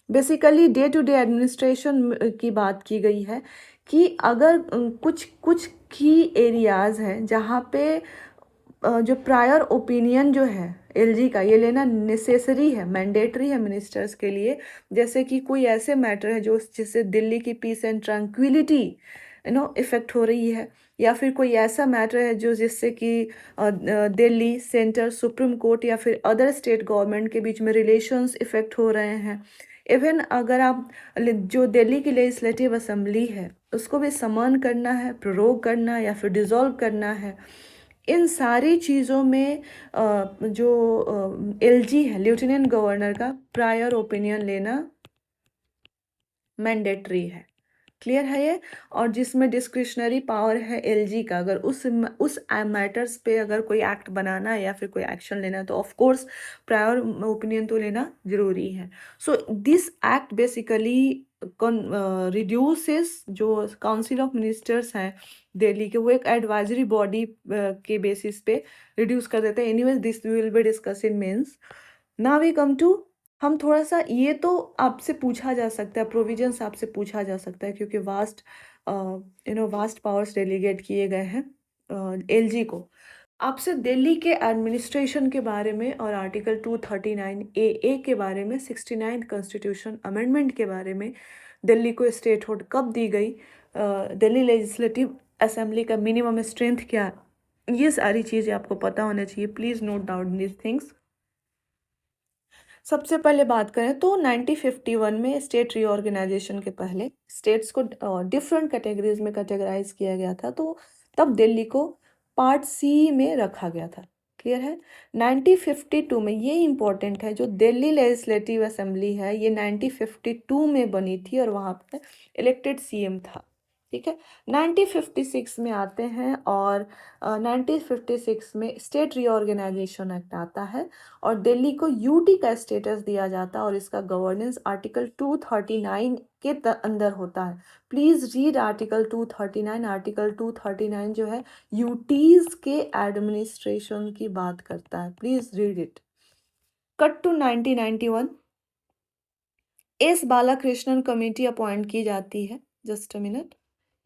Basically day to day administration की बात की गई है कि अगर कुछ की एरियाज़ हैं जहाँ पे जो प्रायर ओपिनियन जो है LG का, ये लेना नेसेसरी है, मैंडेटरी है मिनिस्टर्स के लिए। जैसे कि कोई ऐसे मैटर है जो जिससे दिल्ली की पीस एंड ट्रैंक्विलिटी इफेक्ट हो रही है, या फिर कोई ऐसा मैटर है जो जिससे कि दिल्ली सेंटर, सुप्रीम कोर्ट या फिर अदर स्टेट गवर्नमेंट के बीच में रिलेशंस इफेक्ट हो रहे हैं। इवन अगर आप जो दिल्ली की लेजिस्लेटिव असेंबली है उसको भी समन करना है, प्रोरोग करना है या फिर डिसॉल्व करना है, इन सारी चीज़ों में जो LG है, लेफ्टिनेंट गवर्नर का प्रायर ओपिनियन लेना मैंडेटरी है। क्लियर है ये? और जिसमें डिस्क्रिशनरी पावर है एलजी का, अगर उस मैटर्स पे अगर कोई एक्ट बनाना है या फिर कोई एक्शन लेना है तो ऑफ कोर्स प्रायर ओपिनियन तो लेना जरूरी है। So this act basically reduces जो काउंसिल ऑफ मिनिस्टर्स हैं दिल्ली के, वो एक एडवाइजरी बॉडी के बेसिस पे रिड्यूस कर देते हैं। Anyways this will be discuss in mains. Now we come to, हम थोड़ा सा ये तो आपसे पूछा जा सकता है, प्रोविजंस आपसे पूछा जा सकता है क्योंकि वास्ट पावर्स डेलीगेट किए गए हैं एलजी को। आपसे दिल्ली के एडमिनिस्ट्रेशन के बारे में और आर्टिकल 239 ए के बारे में, 69 कॉन्स्टिट्यूशन अमेंडमेंट के बारे में, दिल्ली को स्टेटहुड कब दी गई, दिल्ली लेजिस्लेटिव असेंबली का मिनिमम स्ट्रेंथ क्या है, ये सारी चीज़ें आपको पता होना चाहिए। Please note down these things. सबसे पहले बात करें तो 1951 में स्टेट रीऑर्गेनाइजेशन के पहले स्टेट्स को डिफरेंट कैटेगरीज में कैटेगराइज किया गया था, तो तब दिल्ली को पार्ट सी में रखा गया था। क्लियर है? 1952 में, ये इम्पोर्टेंट है, जो दिल्ली लेजिस्लेटिव असेंबली है ये 1952 में बनी थी और वहाँ पर इलेक्टेड सीएम था। ठीक है, 1956 में आते हैं और 1956 में स्टेट रीऑर्गेनाइजेशन एक्ट आता है और दिल्ली को यूटी का स्टेटस दिया जाता है और इसका गवर्नेंस आर्टिकल 239 के अंदर होता है। Please read article 239। आर्टिकल 239 जो है यूटीज के एडमिनिस्ट्रेशन की बात करता है। Please read it. Cut to 1991, S Balakrishnan committee appoint की जाती है। Just a minute.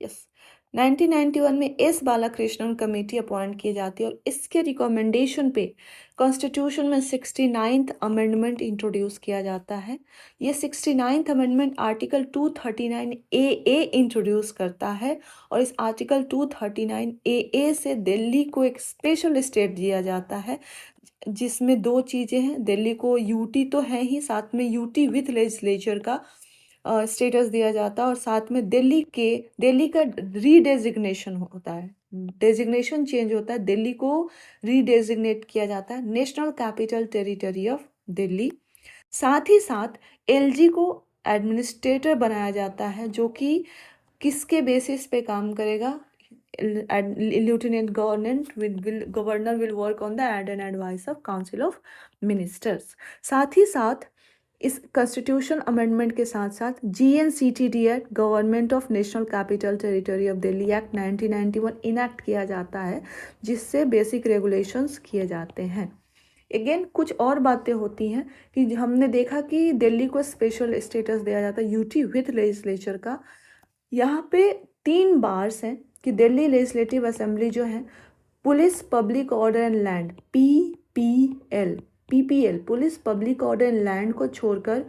यस, 1991 में एस बालाकृष्णन कमेटी अपॉइंट की जाती है और इसके रिकमेंडेशन पे कॉन्स्टिट्यूशन में 69th अमेंडमेंट इंट्रोड्यूस किया जाता है। ये 69th amendment article 239 A introduce करता है और इस आर्टिकल 239 ए से दिल्ली को एक स्पेशल स्टेट दिया जाता है, जिसमें दो चीज़ें हैं। दिल्ली को यूटी तो है ही, साथ में यूटी विथ लेजिस्लेचर का स्टेटस दिया जाता है और साथ में दिल्ली का रीडेजिग्नेशन होता है, डेजिग्नेशन चेंज होता है, दिल्ली को रीडेजिग्नेट किया जाता है national capital territory of Delhi. साथ ही साथ एलजी को एडमिनिस्ट्रेटर बनाया जाता है, जो कि किसके बेसिस पे काम करेगा? Lieutenant Governor will work on the ad and advice of Council of Ministers। साथ ही साथ इस कॉन्स्टिट्यूशन अमेंडमेंट के साथ साथ GNCTD act, government of national capital territory of Delhi act 1991 enact किया जाता है, जिससे बेसिक रेगुलेशंस किए जाते हैं। अगेन कुछ और बातें होती हैं कि हमने देखा कि दिल्ली को स्पेशल स्टेटस दिया जाता है यूटी विथ लेजिस्लेचर का। यहाँ पे 3 बार्स हैं कि दिल्ली लेजिस्लेटिव असेंबली जो है police public order and land PPL police public order and land को छोड़कर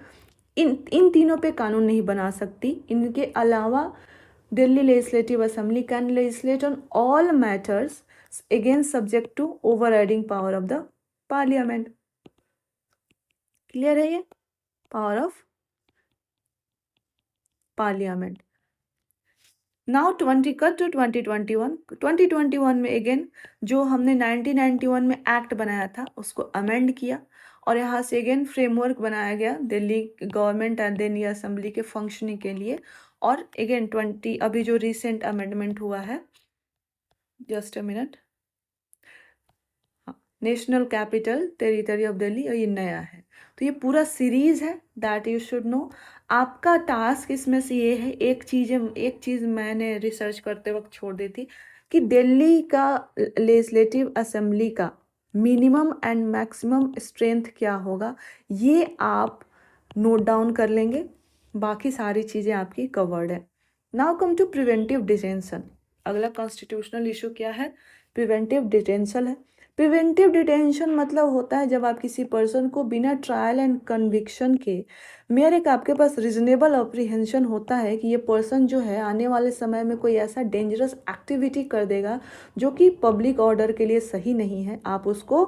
इन तीनों पे कानून नहीं बना सकती। इनके अलावा Delhi legislative assembly can legislate on all matters again subject to overriding power of the parliament. Clear है ये? Power of parliament. नाउ 2021 में अगेन जो हमने 1991 में एक्ट बनाया था उसको अमेंड किया और यहाँ से अगेन फ्रेमवर्क बनाया गया Delhi government and Delhi assembly के फंक्शनिंग के लिए। और अगेन अभी जो रिसेंट अमेंडमेंट हुआ है, जस्ट अ मिनट, हाँ, national capital territory of Delhi, और ये नया है। तो ये पूरा सीरीज है दैट यू शुड नो। आपका टास्क इसमें से ये है, एक चीज़ मैंने रिसर्च करते वक्त छोड़ दी थी कि दिल्ली का लेजिस्लेटिव असेंबली का मिनिमम एंड मैक्सिमम स्ट्रेंथ क्या होगा, ये आप नोट डाउन कर लेंगे। बाकी सारी चीज़ें आपकी कवर्ड है। Now come to preventive detention. अगला कॉन्स्टिट्यूशनल इशू क्या है? प्रिवेंटिव डिटेंशन है। प्रिवेंटिव डिटेंशन मतलब होता है जब आप किसी पर्सन को बिना ट्रायल एंड कन्विक्शन के, मेरे एक आपके पास रीजनेबल अप्रीहेंशन होता है कि ये पर्सन जो है आने वाले समय में कोई ऐसा डेंजरस एक्टिविटी कर देगा जो कि पब्लिक ऑर्डर के लिए सही नहीं है, आप उसको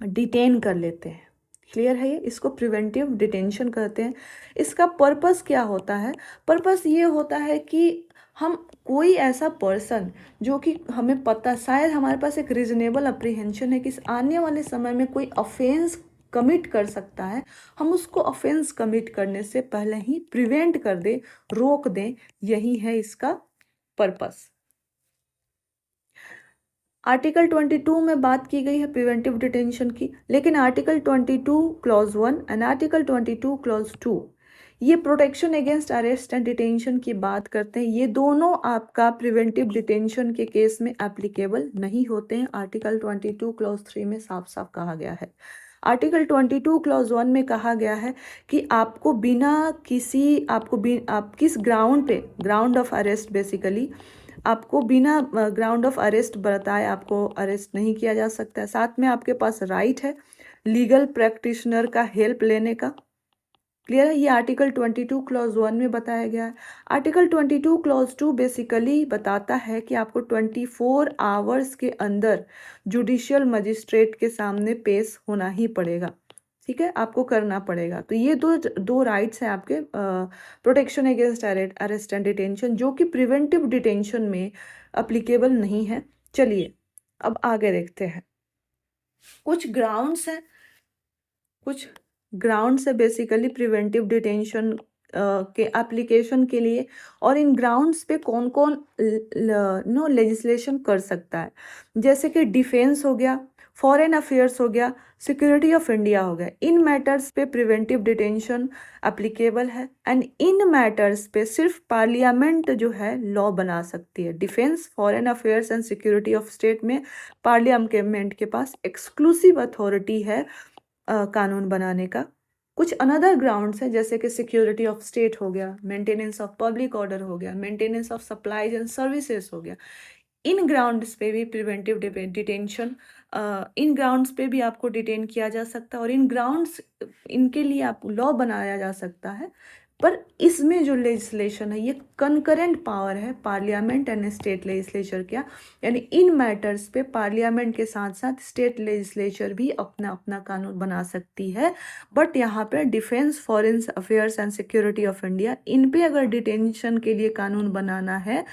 डिटेन कर लेते हैं। क्लियर है ये? इसको प्रिवेंटिव डिटेंशन कहते हैं। इसका पर्पस क्या होता है? पर्पस ये होता है कि हम कोई ऐसा पर्सन जो कि हमें पता, शायद हमारे पास एक रीजनेबल अप्रीहेंशन है कि आने वाले समय में कोई ऑफेंस कमिट कर सकता है, हम उसको ऑफेंस कमिट करने से पहले ही प्रिवेंट कर दें, रोक दें, यही है इसका पर्पस। आर्टिकल 22 में बात की गई है प्रिवेंटिव डिटेंशन की, लेकिन article 22 clause 1 and article 22 clause 2 ये protection against arrest and detention की बात करते हैं। ये दोनों आपका प्रिवेंटिव डिटेंशन के केस में एप्लीकेबल नहीं होते हैं। आर्टिकल 22 क्लॉज 3 में साफ साफ कहा गया है। आर्टिकल 22 क्लॉज 1 में कहा गया है कि आपको बिना किसी आप किस ग्राउंड पे, ग्राउंड ऑफ अरेस्ट बेसिकली, आपको बिना ग्राउंड ऑफ अरेस्ट बताए आपको अरेस्ट नहीं किया जा सकता है। साथ में आपके पास राइट है लीगल प्रैक्टिशनर का हेल्प लेने का। क्लियर है? ये आर्टिकल 22 क्लॉज 1 में बताया गया है। आर्टिकल 22 क्लॉज 2 बेसिकली बताता है कि आपको 24 आवर्स के अंदर जुडिशियल मजिस्ट्रेट के सामने पेश होना ही पड़ेगा। ठीक है, आपको करना पड़ेगा। तो ये दो राइट्स हैं आपके protection against arrest and detention, जो कि प्रिवेंटिव डिटेंशन में अप्लीकेबल नहीं है। चलिए अब आगे देखते हैं। कुछ ग्राउंड्स हैं, कुछ ग्राउंड्स है बेसिकली प्रिवेंटिव डिटेंशन के एप्लीकेशन के लिए, और इन ग्राउंड्स पे कौन कौन लेजिस्लेशन कर सकता है। जैसे कि डिफेंस हो गया, फॉरेन अफेयर्स हो गया, सिक्योरिटी ऑफ इंडिया हो गया। इन मैटर्स पे प्रिवेंटिव डिटेंशन एप्लीकेबल है एंड इन मैटर्स पे सिर्फ पार्लियामेंट जो है लॉ बना सकती है। Defence, foreign affairs and security of state में पार्लियामेंट के पास एक्सक्लूसिव अथॉरिटी है कानून बनाने का। कुछ अनदर ग्राउंड्स हैं जैसे कि सिक्योरिटी ऑफ स्टेट हो गया, मेंटेनेंस ऑफ पब्लिक ऑर्डर हो गया, maintenance of supplies and services हो गया। इन ग्राउंड्स पे भी प्रिवेंटिव डिटेंशन, इन ग्राउंड्स पे भी आपको डिटेन किया जा सकता है और इन ग्राउंड्स, इनके लिए आप लॉ बनाया जा सकता है। पर इसमें जो लेजिस्लेशन है ये कंकरेंट पावर है पार्लियामेंट एंड स्टेट लेजिस्लेचर क्या, यानी इन मैटर्स पे पार्लियामेंट के साथ साथ स्टेट लेजिस्लेचर भी अपना अपना कानून बना सकती है। बट यहाँ पे defence, foreign affairs and security of India, इन पे अगर डिटेंशन के लिए कानून बनाना है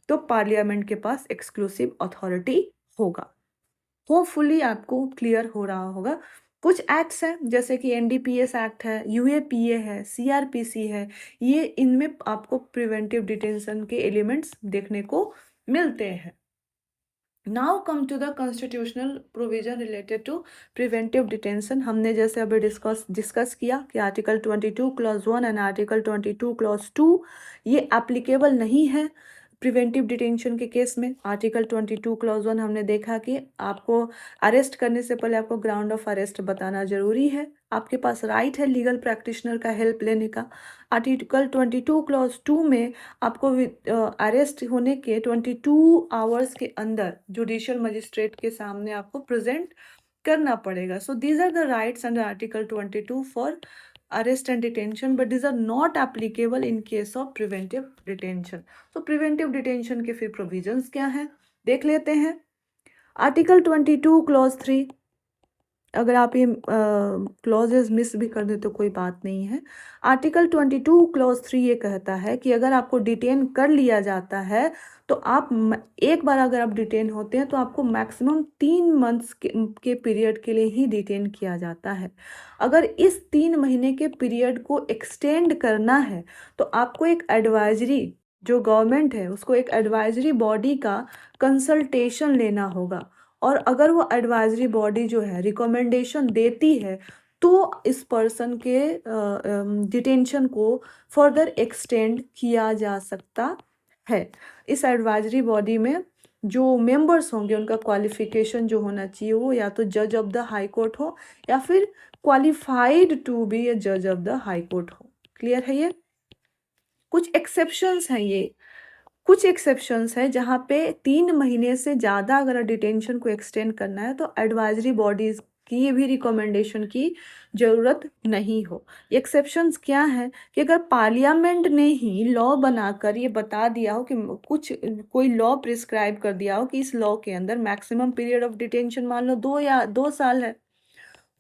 तो पार्लियामेंट के पास एक्सक्लूसिव अथॉरिटी होगा। होपफुली आपको क्लियर हो रहा होगा। कुछ एक्ट्स हैं जैसे कि एनडीपीएस एक्ट है, यूएपीए है, सीआरपीसी है, ये इनमें आपको प्रिवेंटिव डिटेंशन के एलिमेंट्स देखने को मिलते हैं। Now come to the constitutional provision related to preventive detention. हमने जैसे अभी डिस्कस किया कि article 22 clause 1 and article 22 clause 2 ये एप्लीकेबल नहीं है प्रिवेंटिव डिटेंशन के केस में। आर्टिकल 22 क्लॉज 1 हमने देखा कि आपको अरेस्ट करने से पहले आपको ग्राउंड ऑफ अरेस्ट बताना जरूरी है, आपके पास राइट है लीगल प्रैक्टिशनर का हेल्प लेने का। आर्टिकल 22 क्लॉज 2 में आपको अरेस्ट होने के 22 आवर्स के अंदर जुडिशियल मजिस्ट्रेट के सामने आपको प्रेजेंट करना पड़ेगा। So these are the rights under article 22 for arrest and detention, but these are not applicable in case of preventive detention. So preventive detention के फिर provisions क्या हैं देख लेते हैं। आर्टिकल 22 क्लॉज 3, अगर आप ये क्लॉजेज मिस भी कर दें तो कोई बात नहीं है। आर्टिकल 22 क्लॉज 3 ये कहता है कि अगर आपको डिटेन कर लिया जाता है तो आप एक बार अगर आप डिटेन होते हैं तो आपको मैक्सिमम 3 मंथ्स के पीरियड के लिए ही डिटेन किया जाता है। अगर इस 3 महीने के पीरियड को एक्सटेंड करना है तो आपको एक एडवाइजरी, जो गवर्नमेंट है उसको एक एडवाइजरी बॉडी का कंसल्टेशन लेना होगा, और अगर वो एडवाइजरी बॉडी जो है रिकमेंडेशन देती है तो इस पर्सन के डिटेंशन को फर्दर एक्सटेंड किया जा सकता है। इस एडवाइजरी बॉडी में जो मेंबर्स होंगे उनका क्वालिफिकेशन जो होना चाहिए वो या तो जज ऑफ द हाई कोर्ट हो या फिर क्वालिफाइड टू बी ए जज ऑफ द हाई कोर्ट हो। क्लियर है? ये कुछ एक्सेप्शंस हैं, ये कुछ एक्सेप्शंस है जहाँ पे 3 महीने से ज़्यादा अगर डिटेंशन को एक्सटेंड करना है तो एडवाइजरी बॉडीज़ की भी रिकमेंडेशन की ज़रूरत नहीं हो। एक्सेप्शंस क्या है कि अगर पार्लियामेंट ने ही लॉ बनाकर ये बता दिया हो कि कुछ कोई लॉ प्रिस्क्राइब कर दिया हो कि इस लॉ के अंदर मैक्सिमम पीरियड ऑफ डिटेंशन मान लो 2 या 2 साल है,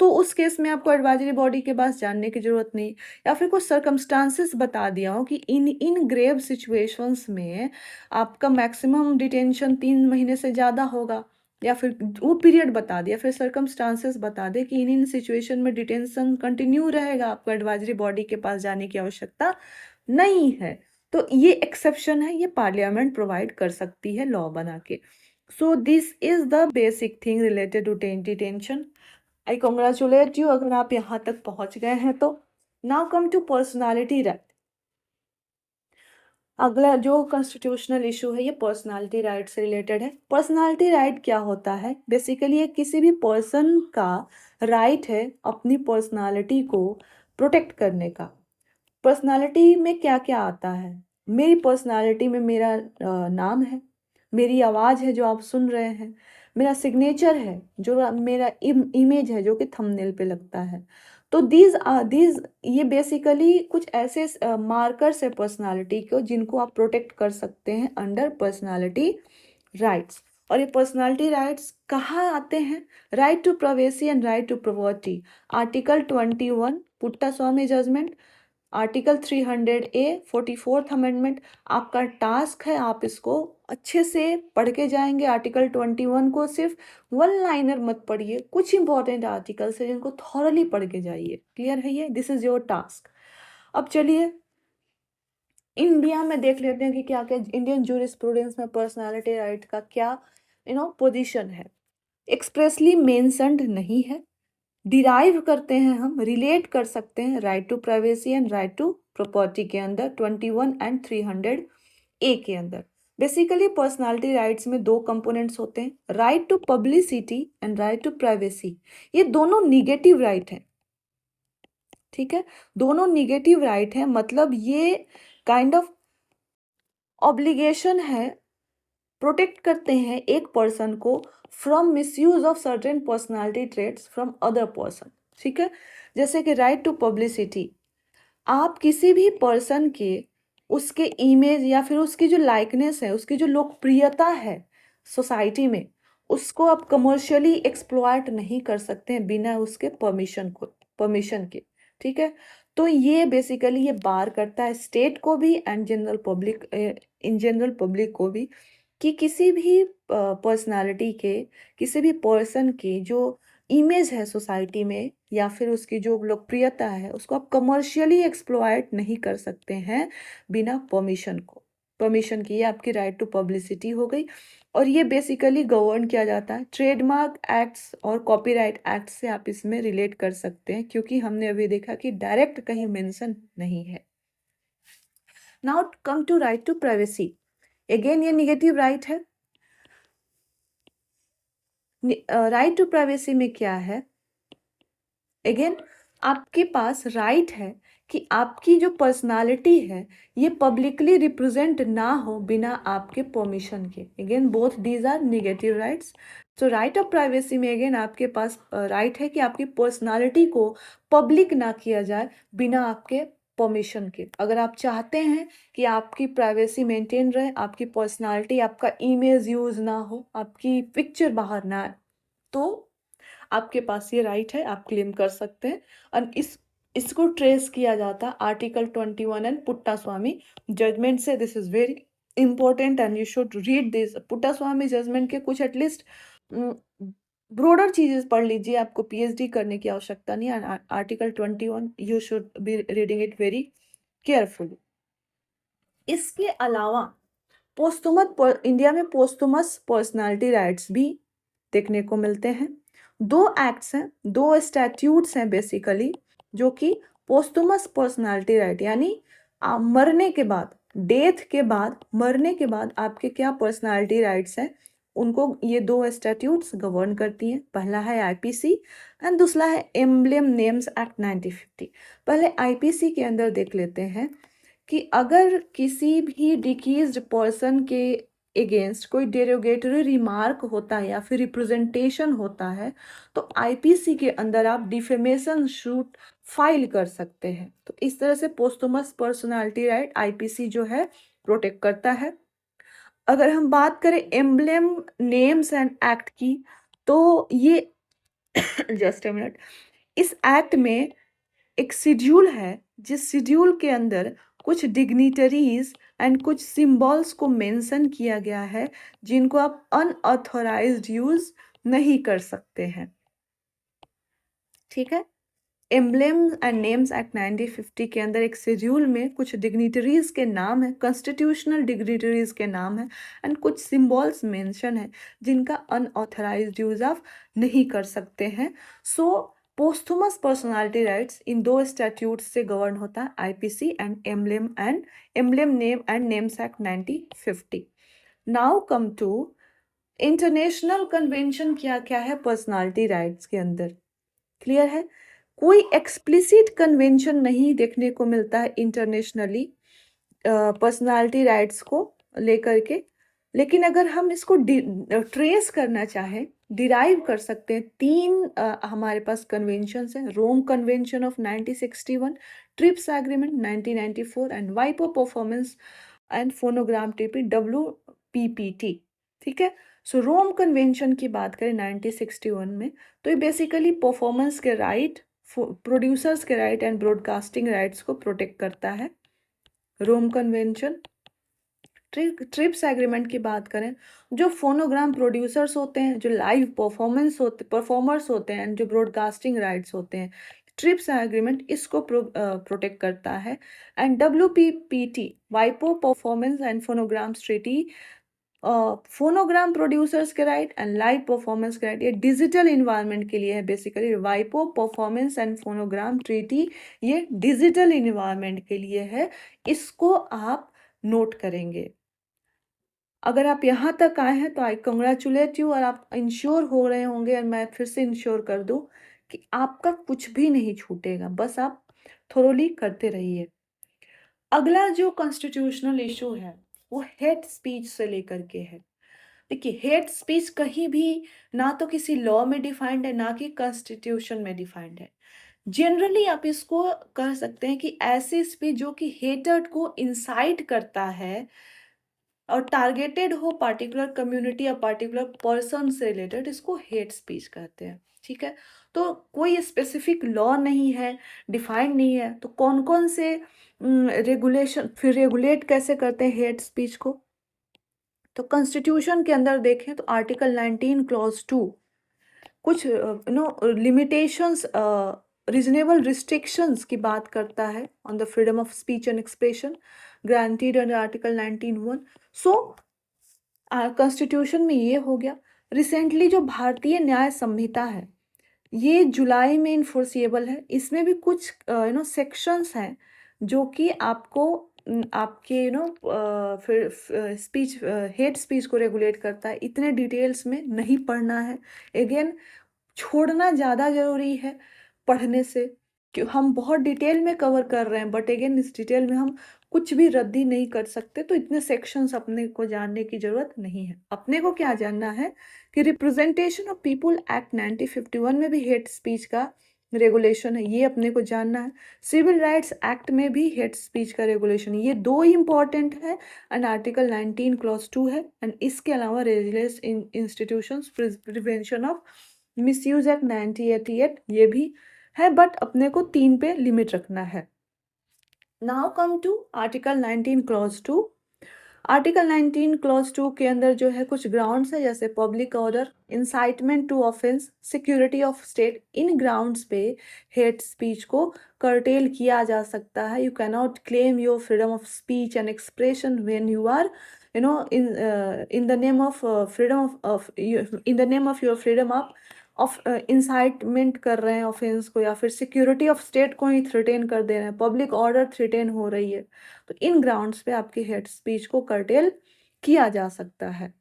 तो उस केस में आपको एडवाइजरी बॉडी के पास जानने की ज़रूरत नहीं। या फिर कुछ सर्कमस्टांसेस बता दिया हो कि इन ग्रेव सिचुएशंस में आपका मैक्सिमम डिटेंशन 3 महीने से ज़्यादा होगा, या फिर वो पीरियड बता दे या फिर सर्कमस्टांसेस बता दे कि इन सिचुएशन में डिटेंशन कंटिन्यू रहेगा, आपको एडवाइजरी बॉडी के पास जाने की आवश्यकता नहीं है। तो ये एक्सेप्शन है, ये पार्लियामेंट प्रोवाइड कर सकती है लॉ बना के। So this is the basic thing related to detention. I congratulate you अगर आप यहाँ तक पहुँच गए हैं तो। Now come to personality right. अगला जो कॉन्स्टिट्यूशनल इशू है ये पर्सनालिटी राइट से रिलेटेड है। पर्सनालिटी राइट क्या होता है? बेसिकली ये किसी भी पर्सन का राइट है अपनी पर्सनालिटी को प्रोटेक्ट करने का। पर्सनालिटी में क्या क्या आता है? मेरी पर्सनालिटी में मेरा नाम है, मेरी आवाज़ है जो आप सुन रहे हैं, मेरा सिग्नेचर है जो मेरा इमेज है जो कि थंबनेल पे लगता है। तो दीज ये बेसिकली कुछ ऐसे मार्कर्स है पर्सनालिटी को जिनको आप प्रोटेक्ट कर सकते हैं अंडर पर्सनालिटी राइट्स। और ये पर्सनालिटी राइट्स कहाँ आते हैं? Right to privacy and right to property, article 21 Puttaswamy judgment, article 300A 44th amendment. आपका टास्क है आप इसको अच्छे से पढ़ के जाएंगे। आर्टिकल 21 को सिर्फ वन लाइनर मत पढ़िए, कुछ इंपॉर्टेंट आर्टिकल्स है जिनको थॉरली पढ़ के जाइए। क्लियर है ये? This is your task. अब चलिए इंडिया में देख लेते हैं कि क्या क्या इंडियन जूरिस्प्रूडेंस में पर्सनालिटी राइट का क्या पोजीशन है। एक्सप्रेसली मेंशन्ड नहीं है, डिराइव करते हैं हम, रिलेट कर सकते हैं right to privacy and right to property के अंदर 21 एंड 300A के अंदर। बेसिकली पर्सनालिटी राइट्स में दो कंपोनेंट्स होते हैं, right to publicity and right to privacy. ये दोनों निगेटिव राइट हैं, ठीक है, दोनों निगेटिव राइट हैं। मतलब ये काइंड ऑफ ऑब्लिगेशन है, प्रोटेक्ट करते हैं एक पर्सन को from misuse of certain personality traits from other person. ठीक है, जैसे कि राइट टू पब्लिसिटी, आप किसी भी पर्सन के उसके इमेज या फिर उसकी जो लाइकनेस है, उसकी जो लोकप्रियता है सोसाइटी में, उसको आप कमर्शियली एक्सप्लॉयट नहीं कर सकते हैं बिना उसके परमिशन के। ठीक है, तो ये बेसिकली ये बार करता है स्टेट को भी and general public, in general public को भी, कि किसी भी पर्सनालिटी के, किसी भी पर्सन के जो इमेज है सोसाइटी में या फिर उसकी जो लोकप्रियता है उसको आप कमर्शियली एक्सप्लॉयट नहीं कर सकते हैं बिना परमिशन की। ये आपकी राइट टू पब्लिसिटी हो गई। और ये बेसिकली गवर्न किया जाता है ट्रेडमार्क एक्ट्स और कॉपीराइट एक्ट से, आप इसमें रिलेट कर सकते हैं क्योंकि हमने अभी देखा कि डायरेक्ट कहीं मेंशन नहीं है। Now come to right to privacy. Again ये निगेटिव राइट है। राइट टू प्राइवेसी में क्या है? अगेन आपके पास राइट है कि आपकी जो पर्सनालिटी है ये पब्लिकली रिप्रेजेंट ना हो बिना आपके परमिशन के। Again both these are negative rights. तो राइट ऑफ प्राइवेसी में अगेन आपके पास राइट है कि आपकी पर्सनालिटी को पब्लिक ना किया जाए बिना आपके परमिशन के। अगर आप चाहते हैं कि आपकी प्राइवेसी मेंटेन रहे, आपकी पर्सनालिटी, आपका इमेज यूज ना हो, आपकी पिक्चर बाहर ना आए, तो आपके पास ये राइट है, आप क्लेम कर सकते हैं। और इसको ट्रेस किया जाता है article 21 and Puttaswamy judgment से। This is very important and you should read this. Puttaswamy judgment के कुछ एटलीस्ट ब्रॉडर चीजेस पढ़ लीजिए, आपको पीएचडी करने की आवश्यकता नहीं है। Article 21 you should be reading it very carefully. इसके अलावा इंडिया में पोस्टुमस पर्सनालिटी राइट्स भी देखने को मिलते हैं। दो एक्ट्स हैं, दो स्टैट्यूट्स हैं बेसिकली, जो कि पोस्टुमस पर्सनालिटी राइट यानी मरने के बाद, डेथ के बाद, मरने के बाद आपके क्या पर्सनालिटी राइट्स हैं, उनको ये दो स्टैट्यूट्स गवर्न करती हैं। पहला है आईपीसी एंड दूसरा है एम्ब्लेम नेम्स एक्ट 1950। पहले आईपीसी के अंदर देख लेते हैं कि अगर किसी भी डिकीज्ड पर्सन के अगेंस्ट कोई डेरोगेटरी रिमार्क होता है या फिर रिप्रेजेंटेशन होता है तो आईपीसी के अंदर आप डिफेमेशन सूट फाइल कर सकते हैं। तो इस तरह से पोस्टुमस पर्सनालिटी राइट आईपीसी जो है प्रोटेक्ट करता है। अगर हम बात करें एम्ब्लेम नेम्स एंड एक्ट की, तो ये जस्ट अ मिनट, इस एक्ट में एक शेड्यूल है जिस शेड्यूल के अंदर कुछ डिग्निटरीज एंड कुछ सिंबल्स को मेंशन किया गया है जिनको आप अनऑथोराइज्ड यूज नहीं कर सकते हैं। ठीक है, एम्बलेम्स एंड नेम्स एक्ट 1950 के अंदर एक शेड्यूल में कुछ डिग्निटरीज के नाम है, कॉन्स्टिट्यूशनल डिग्निटरीज के नाम है एंड कुछ सिंबल्स मेंशन है जिनका अनऑथराइज्ड यूज आप नहीं कर सकते हैं। सो पोस्थुमस पर्सनालिटी राइट्स इन दो स्टैट्यूट्स से गवर्न होता है, IPC and emblem name and names act 1950। Now come to international convention. क्या क्या है पर्सनालिटी राइट्स के अंदर, क्लियर है? कोई एक्सप्लिसिट कन्वेंशन नहीं देखने को मिलता है इंटरनेशनली पर्सनालिटी राइट्स को लेकर के, लेकिन अगर हम इसको ट्रेस करना चाहें, डिराइव कर सकते हैं। तीन हमारे पास कन्वेंशंस हैं, Rome convention of 1961, TRIPS agreement 1994 and वाइपो performance and phonogram treaty WPPT। ठीक है, सो रोम कन्वेंशन की बात करें 1961 में, तो ये बेसिकली परफॉर्मेंस के राइट, प्रोड्यूसर्स के राइट एंड ब्रॉडकास्टिंग राइट्स को प्रोटेक्ट करता है रोम कन्वेंशन। ट्रिप्स एग्रीमेंट की बात करें, जो फोनोग्राम प्रोड्यूसर्स होते हैं, जो लाइव परफॉर्मर्स होते हैं, जो ब्रॉडकास्टिंग राइट्स होते हैं, ट्रिप्स एग्रीमेंट इसको प्रोटेक्ट करता है। एंड WPPT वाइपो performance and phonograms treaty, phonogram producers के राइट एंड लाइव परफॉर्मेंस के राइट, ये डिजिटल इन्वायरमेंट के लिए है। बेसिकली वाइपो परफॉर्मेंस एंड फोनोग्राम ट्रीटी ये डिजिटल इन्वायरमेंट के लिए है, इसको आप नोट करेंगे। अगर आप यहाँ तक आए हैं तो आई कंग्रेचुलेट यू, और आप इंश्योर हो रहे होंगे, और मैं फिर से इंश्योर कर दूं कि आपका कुछ भी नहीं छूटेगा, बस आप थोरोली करते रहिए। अगला जो कॉन्स्टिट्यूशनल इशू है वो हेट स्पीच से लेकर के है। देखिए, हेट स्पीच कहीं भी ना तो किसी लॉ में डिफाइंड है, ना कि कॉन्स्टिट्यूशन में डिफाइंड है। जनरली आप इसको कह सकते हैं कि ऐसी स्पीच जो कि हेटर्ड को इंसाइट करता है और टारगेटेड हो पार्टिकुलर कम्युनिटी या पार्टिकुलर पर्सन से रिलेटेड, इसको हेट स्पीच कहते हैं। ठीक है, तो कोई स्पेसिफिक लॉ नहीं है, डिफाइंड नहीं है, तो कौन कौन से रेगुलेशन, फिर रेगुलेट कैसे करते हैं हेट स्पीच को? तो कॉन्स्टिट्यूशन के अंदर देखें तो आर्टिकल 19 क्लॉज 2 कुछ लिमिटेशंस, रीजनेबल रिस्ट्रिक्शंस की बात करता है on the freedom of speech and expression granted under article 19(1). So constitution में ये हो गया। रिसेंटली जो भारतीय न्याय संहिता है ये जुलाई में इन्फोर्सिएबल है, इसमें भी कुछ सेक्शंस हैं जो कि आपको आपके फिर स्पीच, हेट स्पीच को रेगुलेट करता है। इतने डिटेल्स में नहीं पढ़ना है, अगेन छोड़ना ज़्यादा ज़रूरी है पढ़ने से, क्यों हम बहुत डिटेल में कवर कर रहे हैं, बट अगेन इस डिटेल में हम कुछ भी रद्दी नहीं कर सकते, तो इतने सेक्शंस अपने को जानने की ज़रूरत नहीं है। अपने को क्या जानना है कि रिप्रेजेंटेशन ऑफ पीपुल एक्ट 1951 में भी हेट स्पीच का रेगुलेशन है, ये अपने को जानना है। सिविल राइट्स एक्ट में भी हेट स्पीच का रेगुलेशन है, ये दो ही इंपॉर्टेंट है। एंड आर्टिकल 19 क्लॉज 2 है, एंड इसके अलावा resilience institutions prevention of misuse act 1988 ये भी है, बट अपने को 3 पे लिमिट रखना है। Now come to article 19 clause 2। Article 19 clause 2 के अंदर जो है कुछ ग्राउंड्स है, जैसे public order, incitement to offence, security of state. इन ग्राउंड्स पे हेट स्पीच को कर्टेल किया जा सकता है। You can not claim your freedom of speech and expression when you are in the name of freedom of in the name of your freedom of incitement कर रहे हैं offence को, या फिर सिक्योरिटी ऑफ स्टेट को ही threaten कर दे रहे हैं, पब्लिक ऑर्डर थ्रेटेन हो रही है, तो इन ग्राउंड्स पे आपकी हेट स्पीच को कर्टेल किया जा सकता है।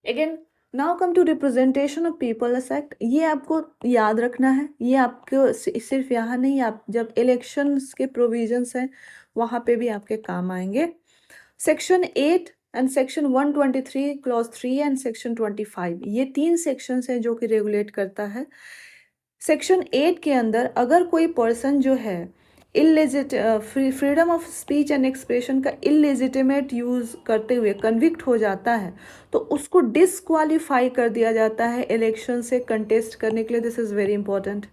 Again now come to representation of people's act. ये आपको याद रखना है, ये आपको सिर्फ यहाँ नहीं, आप जब इलेक्शंस के प्रोविजंस हैं वहाँ पे भी आपके काम आएंगे। Section 8 and section 123 clause 3 and section 25, ये 3 सेक्शंस हैं जो कि रेगुलेट करता है। सेक्शन 8 के अंदर अगर कोई पर्सन जो है freedom of speech and expression का इलेजिटिमेट यूज़ करते हुए कन्विक्ट हो जाता है, तो उसको डिसक्वालीफाई कर दिया जाता है इलेक्शन से कंटेस्ट करने के लिए। This is very important.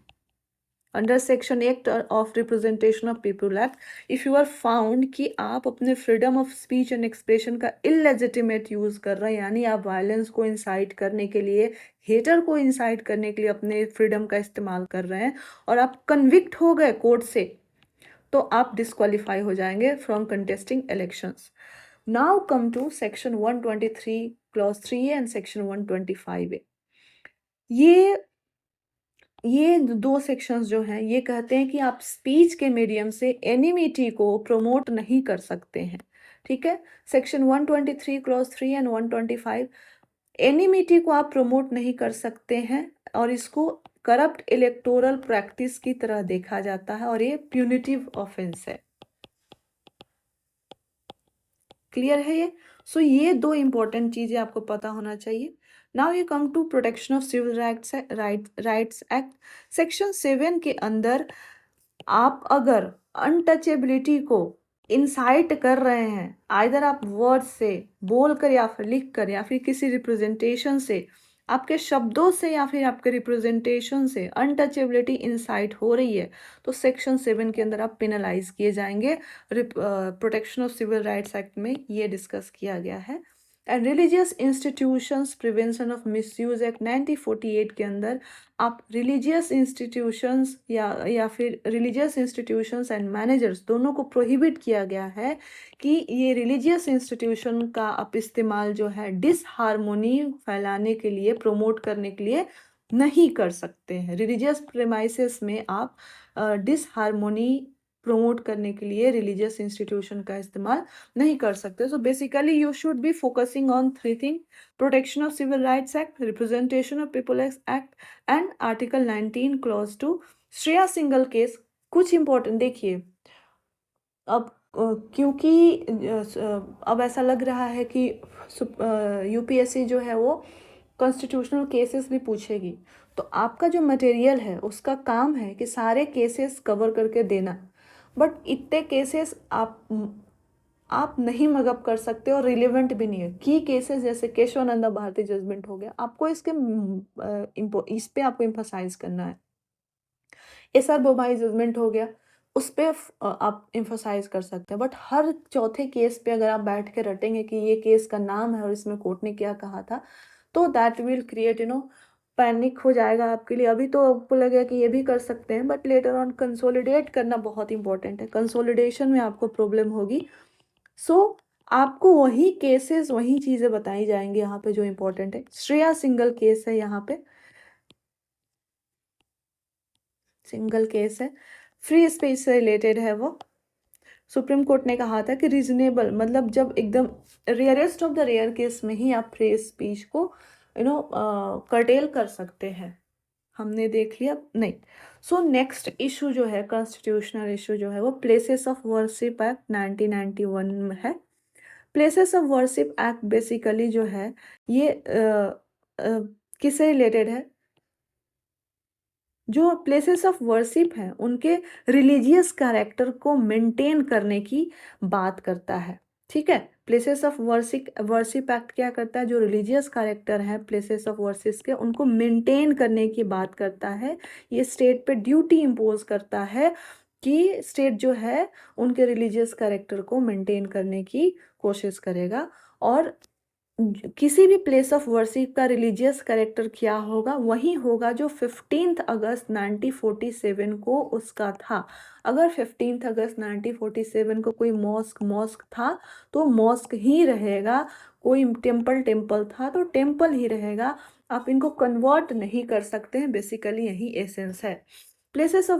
Under section act of representation of people act, if you are found कि आप अपने freedom of speech and expression का इलेजिटिमेट यूज कर रहे हैं, यानी आप वायलेंस को इंसाइट करने के लिए, हेटर को इंसाइट करने के लिए अपने फ्रीडम का इस्तेमाल कर रहे हैं और आप कन्विक्ट हो गए कोर्ट से, तो आप डिस्क्वालीफाई हो जाएंगे from contesting elections. Now come to section 123 clause 3A and section 125A। ये दो सेक्शंस जो हैं ये कहते हैं कि आप स्पीच के मीडियम से एनिमिटी को प्रमोट नहीं कर सकते हैं, ठीक है। सेक्शन 123 क्लॉज 3 एंड 125, एनिमिटी को आप प्रमोट नहीं कर सकते हैं और इसको करप्ट इलेक्टोरल प्रैक्टिस की तरह देखा जाता है और ये प्यूनिटिव ऑफेंस है। क्लियर है ये? सो ये दो इंपॉर्टेंट चीजें आपको पता होना चाहिए। Now you come to protection of civil rights act. Section 7 के अंदर आप अगर अनटचेबिलिटी को इंसाइट कर रहे हैं, आइदर आप वर्ड से बोलकर या फिर लिख कर या फिर किसी रिप्रेजेंटेशन से, आपके शब्दों से या फिर आपके रिप्रेजेंटेशन से अनटचेबिलिटी इंसाइट हो रही है, तो सेक्शन 7 के अंदर आप पेनलाइज किए जाएंगे। Protection of civil rights act में ये डिस्कस किया गया है। And religious institutions prevention of misuse act 1948 के अंदर आप रिलीजियस इंस्टीट्यूशंस या फिर रिलीजियस इंस्टीट्यूशंस एंड मैनेजर्स दोनों को प्रोहिबिट किया गया है कि ये रिलीजियस इंस्टीट्यूशन का आप इस्तेमाल जो है डिसहार्मोनी फैलाने के लिए, प्रमोट करने के लिए नहीं कर सकते हैं। रिलीजियस प्रेमाइसेस में आप डिसहार्मोनी प्रमोट करने के लिए रिलीजियस इंस्टीट्यूशन का इस्तेमाल नहीं कर सकते। So basically you should be focusing on 3 thing: protection of civil rights act, representation of people act and article 19 clause 2। Shreya Singhal case कुछ इंपॉर्टेंट देखिए। अब क्योंकि अब ऐसा लग रहा है कि यूपीएससी जो है वो कॉन्स्टिट्यूशनल केसेस भी पूछेगी, तो आपका जो मटेरियल है उसका काम है कि सारे केसेस कवर करके देना, बट इतने केसेस आप नहीं मगअप कर सकते और रिलेवेंट भी नहीं है। की केसेस जैसे केशवानंदा भारती जजमेंट हो गया, आपको इस पे आपको एम्फसाइज करना है। एसआर बोमाई जजमेंट हो गया, उस पे आप एम्फसाइज कर सकते हैं, बट हर चौथे केस पे अगर आप बैठ के रटेंगे कि ये केस का नाम है और इसमें कोर्ट ने क्या कहा था, तो दैट विल क्रिएट पैनिक हो जाएगा आपके लिए। अभी तो आपको लगेगा कि ये भी कर सकते हैं, बट लेटर ऑन कंसोलिडेट करना बहुत इंपॉर्टेंट है। कंसोलिडेशन में आपको प्रॉब्लम होगी। सो आपको वही केसेस, वही चीज़ें बताई जाएंगी यहाँ पे जो इम्पोर्टेंट है। श्रेया सिंगल केस है, यहाँ पे सिंगल केस है, फ्री स्पीच से रिलेटेड है वो। सुप्रीम कोर्ट ने कहा था कि रीजनेबल मतलब जब एकदम rarest of the rare case में ही आप फ्री स्पीच को कर्टेल कर सकते हैं। हमने देख लिया नहीं। सो नेक्स्ट इशू जो है, कॉन्स्टिट्यूशनल इशू जो है, वो प्लेसेस ऑफ वर्शिप एक्ट 1991 में है। Places of worship act basically जो है ये किससे रिलेटेड है? जो प्लेसेस ऑफ वर्शिप हैं उनके रिलीजियस कैरेक्टर को मेंटेन करने की बात करता है, ठीक है। प्लेसेस ऑफ वर्शिप एक्ट क्या करता है? जो रिलीजियस कैरेक्टर है प्लेसेस ऑफ वर्शिप के, उनको मेंटेन करने की बात करता है। ये स्टेट पे ड्यूटी इम्पोज करता है कि स्टेट जो है उनके रिलीजियस कैरेक्टर को मेंटेन करने की कोशिश करेगा। और किसी भी प्लेस ऑफ वर्शिप का रिलीजियस कैरेक्टर क्या होगा? वही होगा जो 15 अगस्त 1947 को उसका था। अगर 15 अगस्त 1947 को कोई मॉस्क था तो मॉस्क ही रहेगा, कोई टेम्पल था तो टेम्पल ही रहेगा। आप इनको कन्वर्ट नहीं कर सकते हैं, बेसिकली यही एसेंस है। प्लेसेस ऑफ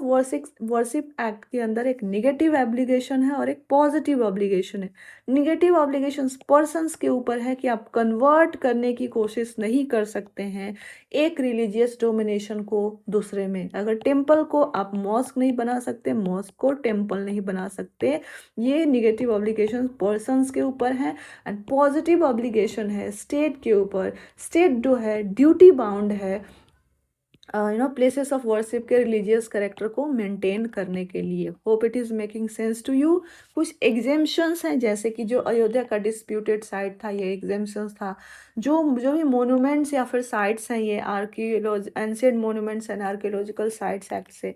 वर्शिप एक्ट के अंदर एक निगेटिव एब्लिगेशन है और एक पॉजिटिव ऑब्लिगेशन है। निगेटिव ऑब्लिगेशंस पर्सन्स के ऊपर है कि आप कन्वर्ट करने की कोशिश नहीं कर सकते हैं एक रिलीजियस डोमिनेशन को दूसरे में। अगर टेम्पल को आप मॉस्क नहीं बना सकते, मॉस्क को टेम्पल नहीं बना सकते, ये निगेटिव ऑब्लिगेशन पर्सन्स के ऊपर है। एंड पॉजिटिव ऑब्लिगेशन है स्टेट के ऊपर। स्टेट जो है ड्यूटी बाउंड है प्लेसेस ऑफ वर्शिप के रिलीजियस कैरेक्टर को मेंटेन करने के लिए। Hope it is making sense to you. कुछ एग्जेम्पशंस हैं, जैसे कि जो अयोध्या का डिस्प्यूटेड साइट था, ये एग्जेम्पशंस था। जो भी मोनूमेंट्स या फिर साइट्स हैं, ये ancient monuments and archaeological sites act से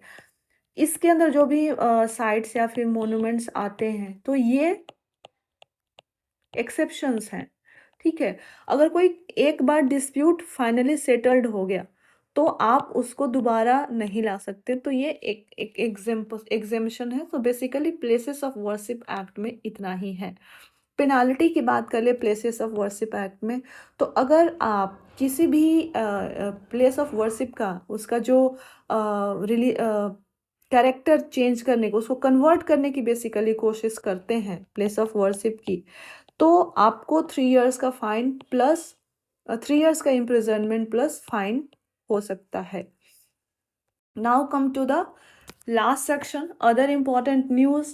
इसके अंदर जो भी साइट्स या फिर मोन्यूमेंट्स आते हैं तो ये एक्सेप्शंस हैं, ठीक है। अगर कोई एक बार डिस्प्यूट फाइनली सेटल्ड हो गया तो आप उसको दोबारा नहीं ला सकते, तो ये एक एग्जेम्पशन है। तो basically places of worship act में इतना ही है। पेनाल्टी की बात कर ले प्लेसेस ऑफ वर्शिप एक्ट में, तो अगर आप किसी भी प्लेस ऑफ वर्शिप का उसका जो कैरेक्टर चेंज करने को, उसको कन्वर्ट करने की बेसिकली कोशिश करते हैं प्लेस ऑफ वर्शिप की, तो आपको 3 इयर्स का फाइन प्लस 3 इयर्स का इम्प्रिजनमेंट प्लस फाइन हो सकता है। Now come to the last section, other important news.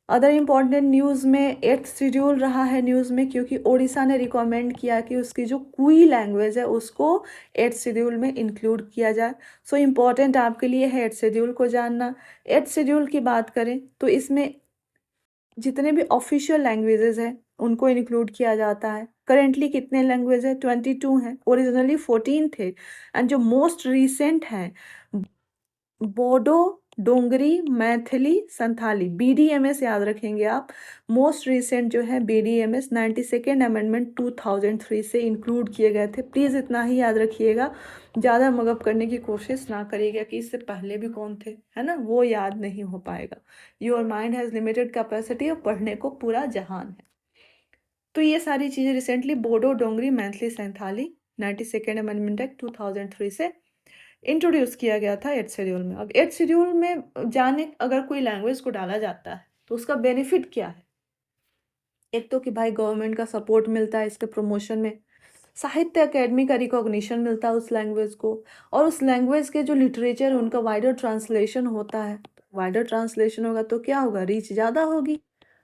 Other important news में 8th शेड्यूल रहा है न्यूज़ में, क्योंकि ओडिशा ने रिकमेंड किया कि उसकी जो कुई लैंग्वेज है उसको 8th शेड्यूल में इंक्लूड किया जाए। सो इम्पॉर्टेंट आपके लिए है 8th शेड्यूल को जानना। 8th शेड्यूल की बात करें तो इसमें जितने भी ऑफिशियल लैंग्वेजेस हैं उनको इंक्लूड किया जाता है। करेंटली कितने लैंग्वेज है? 22 हैं, ओरिजिनली 14 थे। एंड जो मोस्ट रिसेंट हैं बोडो, डोंगरी, मैथिली, संथाली, BDMS याद रखेंगे आप। मोस्ट रिसेंट जो है BDMS 92nd अमेंडमेंट 2003 से इंक्लूड किए गए थे। प्लीज़ इतना ही याद रखिएगा, ज़्यादा मगअप करने की कोशिश ना करिएगा कि इससे पहले भी कौन थे, है ना, वो याद नहीं हो पाएगा। Your mind has limited capacity और पढ़ने को पूरा जहान है। तो ये सारी चीज़ें recently Bodo, Dongri, Maithili, Santhali 92nd amendment act 2003 से इंट्रोड्यूस किया गया था 8th शेड्यूल में। अब 8th शेड्यूल में जाने अगर कोई लैंग्वेज को डाला जाता है तो उसका बेनिफिट क्या है? एक तो कि भाई गवर्नमेंट का सपोर्ट मिलता है इसके प्रमोशन में, साहित्य अकेडमी का रिकॉग्निशन मिलता है उस लैंग्वेज को, और उस लैंग्वेज के जो लिटरेचर उनका वाइडर ट्रांसलेशन होता है। वाइडर ट्रांसलेशन होगा तो क्या होगा? रीच ज़्यादा होगी,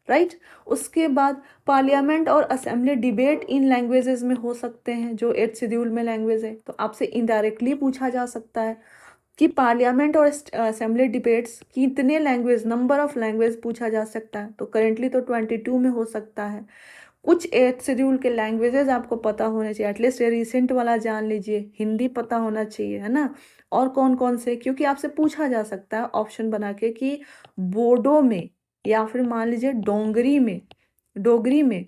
राइट। उसके बाद पार्लियामेंट और असेंबली डिबेट इन लैंग्वेजेस में हो सकते हैं, जो 8th शेड्यूल में लैंग्वेज है। तो आपसे इनडायरेक्टली पूछा जा सकता है कि पार्लियामेंट और असेंबली डिबेट्स कितने लैंग्वेज, नंबर ऑफ लैंग्वेज पूछा जा सकता है। तो करेंटली तो 22 में हो सकता है। कुछ 8th शेड्यूल के लैंग्वेजेस आपको पता होने चाहिए, एटलीस्ट ये रिसेंट वाला जान लीजिए, हिंदी पता होना चाहिए, है ना। और कौन कौन से, क्योंकि आपसे पूछा जा सकता है ऑप्शन बना के कि बोडो में या फिर मान लीजिए डोगरी में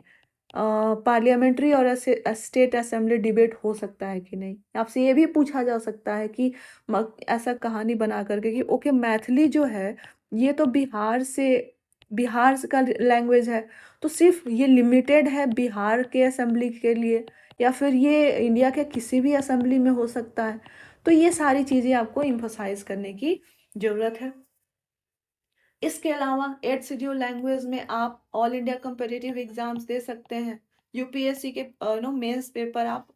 पार्लियामेंट्री और स्टेट असेंबली डिबेट हो सकता है कि नहीं। आपसे ये भी पूछा जा सकता है कि ऐसा कहानी बना करके कि ओके मैथिली जो है ये तो बिहार का लैंग्वेज है, तो सिर्फ ये लिमिटेड है बिहार के असेंबली के लिए, या फिर ये इंडिया के किसी भी असेंबली में हो सकता है। तो ये सारी चीज़ें आपको इम्फोसाइज करने की ज़रूरत है। इसके अलावा 8th शेड्यूल लैंग्वेज में आप ऑल इंडिया कम्पिटिटिव एग्जाम्स दे सकते हैं। यूपीएससी के मेंस पेपर आप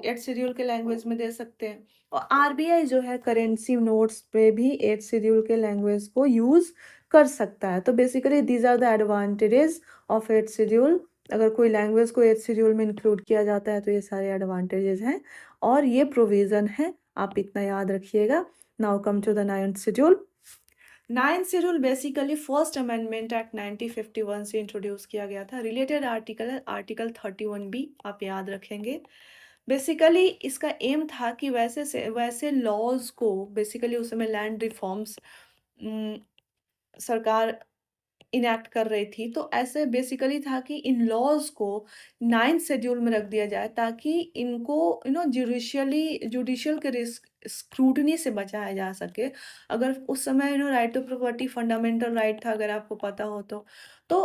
8th शेड्यूल के लैंग्वेज में दे सकते हैं। और आरबीआई जो है करेंसी नोट्स पे भी 8th शेड्यूल के लैंग्वेज को यूज़ कर सकता है। तो basically these are the advantages of 8th schedule. अगर कोई लैंग्वेज को 8th शेड्यूल में इंक्लूड किया जाता है तो ये सारे एडवांटेजेस हैं और ये प्रोविज़न है, आप इतना याद रखिएगा। Now come to the 9th schedule. 9th schedule basically first amendment act 1951 से इंट्रोड्यूस किया गया था। रिलेटेड आर्टिकल आर्टिकल 31B आप याद रखेंगे। बेसिकली इसका एम था कि वैसे लॉज को, बेसिकली उस समय लैंड रिफॉर्म्स सरकार इनैक्ट कर रही थी, तो ऐसे बेसिकली था कि इन लॉज को 9th शेड्यूल में रख दिया जाए ताकि इनको जुडिशियल के रिस्क स्क्रूटनी से बचाया जा सके। अगर उस समय right to property fundamental right था, अगर आपको पता हो तो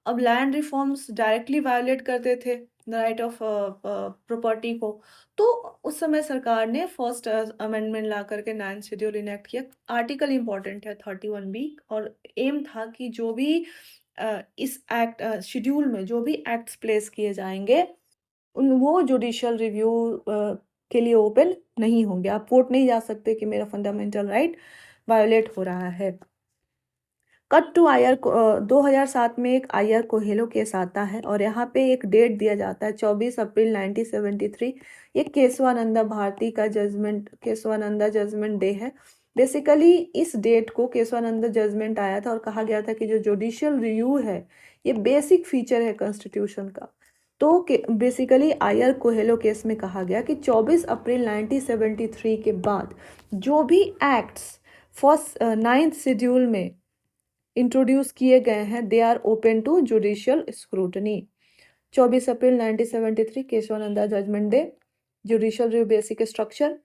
अब लैंड रिफॉर्म्स डायरेक्टली वायलेट करते थे राइट ऑफ प्रॉपर्टी को। तो उस समय सरकार ने फर्स्ट अमेंडमेंट ला करके 9th शेड्यूल इनेक्ट किया। आर्टिकल इम्पॉर्टेंट है 31B, और एम था कि जो भी इस एक्ट शेड्यूल में जो भी एक्ट्स प्लेस किए जाएंगे वो जुडिशियल रिव्यू के लिए ओपन नहीं होंगे। आप कोर्ट नहीं जा सकते कि मेरा फंडामेंटल राइट वायोलेट हो रहा है। कट टू आयर 2007 में एक आयर कोहेलो केस आता है और यहाँ पे एक डेट दिया जाता है 24 अप्रैल 1973। ये केशवानंदा भारती का केशवानंदा जजमेंट डे है। बेसिकली इस डेट को केशवानंदा जजमेंट आया था और कहा गया था कि जो जुडिशियल रिव्यू है ये बेसिक फीचर है कॉन्स्टिट्यूशन का। तो बेसिकली आयर कोहेलो केस में कहा गया कि 24 अप्रैल 1973 के बाद जो भी एक्ट्स फर्स्ट 9th शेड्यूल में इंट्रोड्यूस किए गए हैं, they are open to judicial scrutiny. 24 April 1973 Keshavananda judgment day, judicial review basic structure.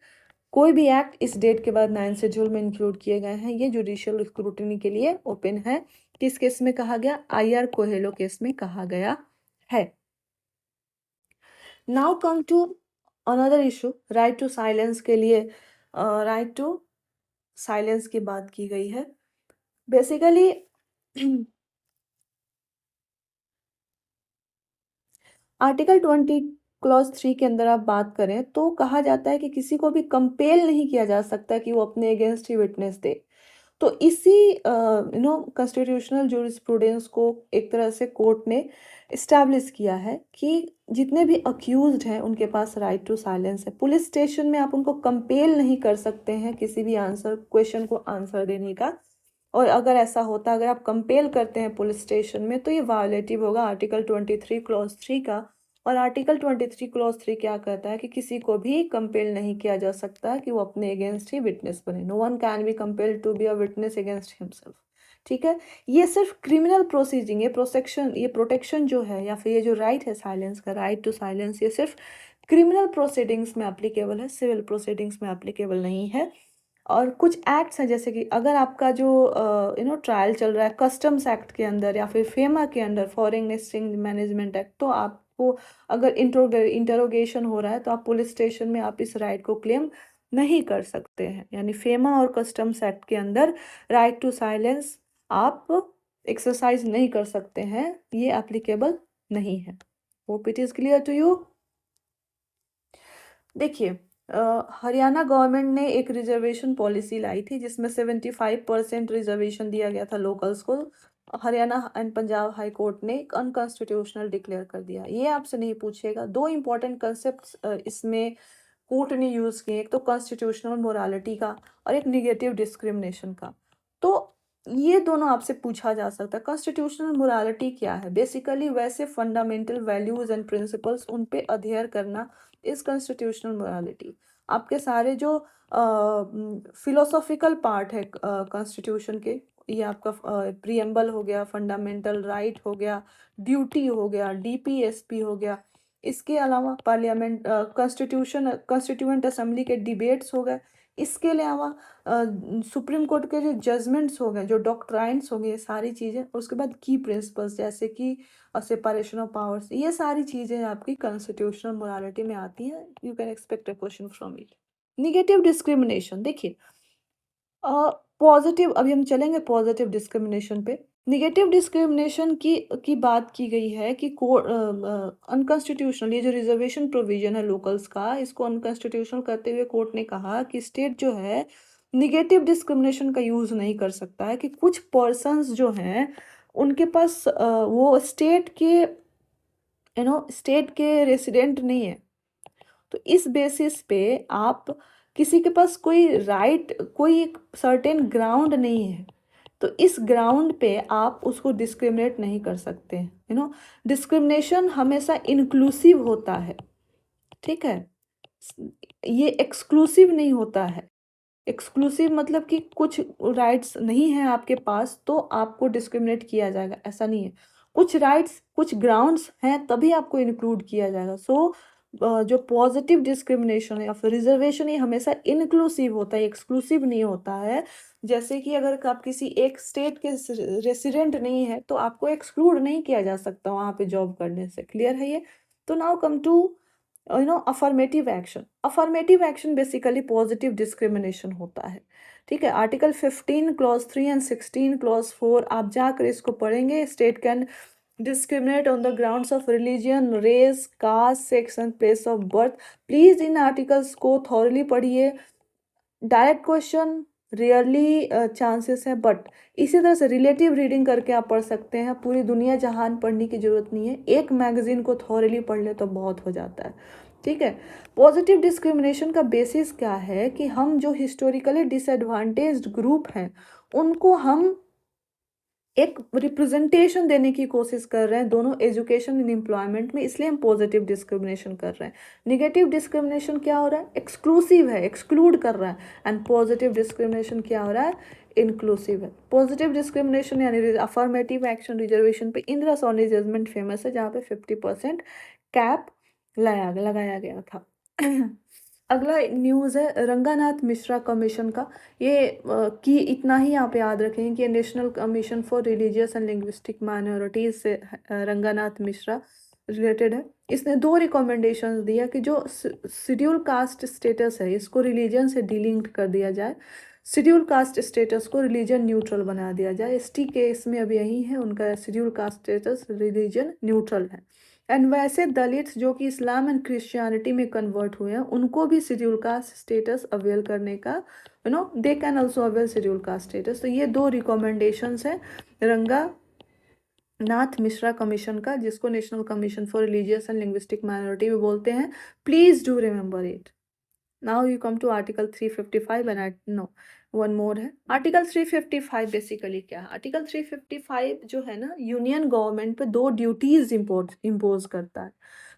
कोई भी एक्ट इस डेट के बाद 9th शेड्यूल में इंक्लूड किए गए हैं, ये जुडिशियल स्क्रूटनी के लिए ओपन है। किस केस में कहा गया? IR कोहेलो केस में कहा गया है। Now come to another issue, right to silence के लिए राइट टू साइलेंस की बात की गई है। बेसिकली आर्टिकल 20 क्लॉज 3 के अंदर आप बात करें तो कहा जाता है कि किसी को भी कंपेल नहीं किया जा सकता कि वो अपने अगेंस्ट ही विटनेस दे। तो इसी कॉन्स्टिट्यूशनल जूरिस्प्रूडेंस को एक तरह से कोर्ट ने इस्टेब्लिश किया है कि जितने भी अक्यूज्ड हैं उनके पास राइट टू साइलेंस है। पुलिस स्टेशन में आप उनको कंपेल नहीं कर सकते हैं किसी भी क्वेश्चन को आंसर देने का, और अगर ऐसा होता, अगर आप कंपेल करते हैं पुलिस स्टेशन में, तो ये वायलेटिव होगा आर्टिकल 23 क्लॉज 3 का। और आर्टिकल 23 क्लॉज 3 क्या कहता है कि किसी को भी कंपेल नहीं किया जा सकता कि वो अपने अगेंस्ट ही विटनेस बने। No one can be compelled to be a witness against himself. ठीक है, ये सिर्फ क्रिमिनल प्रोसीजिंग, ये प्रोटेक्शन जो है, या फिर ये जो राइट है साइलेंस का, राइट टू साइलेंस, ये सिर्फ क्रिमिनल प्रोसीडिंग्स में एप्लीकेबल है, सिविल प्रोसीडिंग्स में एप्लीकेबल नहीं है। और कुछ एक्ट्स हैं, जैसे कि अगर आपका जो ट्रायल चल रहा है कस्टम्स एक्ट के अंदर या फिर फेमा के अंदर, फॉरेन एक्सचेंज मैनेजमेंट एक्ट, तो आपको अगर इंटरोगेशन हो रहा है तो आप पुलिस स्टेशन में आप इस राइट को क्लेम नहीं कर सकते हैं। यानी फेमा और कस्टम्स एक्ट के अंदर राइट टू साइलेंस आप एक्सरसाइज नहीं कर सकते हैं, ये एप्लीकेबल नहीं है। Hope it is clear to you. देखिए, हरियाणा गवर्नमेंट ने एक रिजर्वेशन पॉलिसी लाई थी जिसमें 75% रिजर्वेशन दिया गया था लोकल्स को। Haryana and Punjab high court ने एक अनकॉन्स्टिट्यूशनल डिक्लेयर कर दिया। ये आपसे नहीं पूछेगा। दो इंपॉर्टेंट कंसेप्ट्स इसमें कोर्ट ने यूज़ किए, एक तो कॉन्स्टिट्यूशनल मोरालिटी का और एक निगेटिव डिस्क्रिमिनेशन का। तो ये दोनों आपसे पूछा जा सकता है। कॉन्स्टिट्यूशनल मोरालिटी क्या है? बेसिकली वैसे फंडामेंटल वैल्यूज एंड प्रिंसिपल्स, उन पे अध्ययन करना इज कॉन्स्टिट्यूशनल मोरालिटी। आपके सारे जो फिलोसॉफिकल पार्ट है कॉन्स्टिट्यूशन के, ये आपका प्रीएम्बल हो गया, फंडामेंटल राइट हो गया, ड्यूटी हो गया, DPSP हो गया, इसके अलावा पार्लियामेंट कॉन्स्टिट्यूएंट असेंबली के डिबेट्स हो गए, इसके अलावा सुप्रीम कोर्ट के जो जजमेंट्स हो गए, जो डॉक्ट्राइन्स हो गए, ये सारी चीज़ें। और उसके बाद की प्रिंसिपल्स जैसे कि सेपरेशन ऑफ पावर्स, ये सारी चीज़ें आपकी कॉन्स्टिट्यूशनल मोरालिटी में आती हैं। You can expect a question from it. Negative discrimination, देखिए पॉजिटिव, अभी हम चलेंगे पॉजिटिव डिस्क्रिमिनेशन पे। निगेटिव डिस्क्रिमिनेशन की बात की गई है कि अनकॉन्स्टिट्यूशनल, ये जो रिजर्वेशन प्रोविजन है लोकल्स का, इसको अनकॉन्स्टिट्यूशनल करते हुए कोर्ट ने कहा कि स्टेट जो है निगेटिव डिस्क्रिमिनेशन का यूज़ नहीं कर सकता है, कि कुछ पर्सन्स जो हैं उनके पास वो स्टेट के रेसिडेंट नहीं है, तो इस बेसिस पे आप किसी के पास कोई राइट, कोई एक सर्टेन ग्राउंड नहीं है, तो इस ग्राउंड पे आप उसको डिस्क्रिमिनेट नहीं कर सकते। डिस्क्रिमिनेशन हमेशा इंक्लूसिव होता है, ठीक है, ये एक्सक्लूसिव नहीं होता है। एक्सक्लूसिव मतलब कि कुछ राइट्स नहीं हैं आपके पास तो आपको डिस्क्रिमिनेट किया जाएगा, ऐसा नहीं है। कुछ राइट्स, कुछ ग्राउंड्स हैं तभी आपको इंक्लूड किया जाएगा। सो जो पॉजिटिव डिस्क्रिमिनेशन है या फिर रिजर्वेशन, ये हमेशा इंक्लूसिव होता है, एक्सक्लूसिव नहीं होता है। जैसे कि अगर आप किसी एक स्टेट के रेसिडेंट नहीं है तो आपको एक्सक्लूड नहीं किया जा सकता वहाँ पे जॉब करने से। क्लियर है ये? तो now come to affirmative action. Affirmative action basically positive discrimination होता है, ठीक है। आर्टिकल 15 क्लॉज 3 एंड 16 क्लॉज 4 आप जाकर इसको पढ़ेंगे। State can discriminate on the grounds of religion, race, caste, sex and place of birth। Please in articles को thoroughly पढ़िए। डायरेक्ट क्वेश्चन रेयरली चांसेस है, बट इसी तरह से रिलेटिव रीडिंग करके आप पढ़ सकते हैं। पूरी दुनिया जहान पढ़ने की जरूरत नहीं है, एक मैगजीन को थॉरली पढ़ ले तो बहुत हो जाता है, ठीक है। पॉजिटिव डिस्क्रिमिनेशन का बेसिस क्या है कि हम जो हिस्टोरिकली डिसएडवांटेज्ड ग्रुप हैं उनको हम एक रिप्रेजेंटेशन देने की कोशिश कर रहे हैं दोनों एजुकेशन एंड एम्प्लॉयमेंट में, इसलिए हम पॉजिटिव डिस्क्रिमिनेशन कर रहे हैं। निगेटिव डिस्क्रिमिनेशन क्या हो रहा है? एक्सक्लूसिव है, एक्सक्लूड कर रहा है। एंड पॉजिटिव डिस्क्रिमिनेशन क्या हो रहा है? इंक्लूसिव है। पॉजिटिव डिस्क्रिमिनेशन यानी अफर्मेटिव एक्शन रिजर्वेशन पे इंदिरा सोनी जजमेंट फेमस है, जहाँ पे 50% कैप लगाया गया था। अगला न्यूज़ है रंगानाथ मिश्रा कमीशन का। ये कि इतना ही आप याद रखें कि national commission for religious and linguistic minorities से रंगानाथ मिश्रा रिलेटेड है। इसने 2 रिकमेंडेशंस दिया कि जो शेड्यूल कास्ट स्टेटस है इसको रिलीजन से डिलिंक्ड कर दिया जाए, शेड्यूल कास्ट स्टेटस को रिलीजन न्यूट्रल बना दिया जाए। एसटी केस में अब यही है, उनका schedule caste status religion neutral है। एंड वैसे दलित्स जो कि इस्लाम एंड क्रिश्चियनिटी में कन्वर्ट हुए हैं उनको भी शेड्यूल कास्ट स्टेटस अवेल करने का, they can also avail schedule caste status. तो ये 2 रिकमेंडेशंस है रंगा नाथ मिश्रा कमीशन का, जिसको national commission for religious and linguistic minority भी बोलते हैं। Please do remember it. Now you come to article 355 and no one more है। आर्टिकल 355 बेसिकली क्या है? आर्टिकल 355 जो है ना, यूनियन गवर्नमेंट पे 2 ड्यूटीज इम्पोज करता है।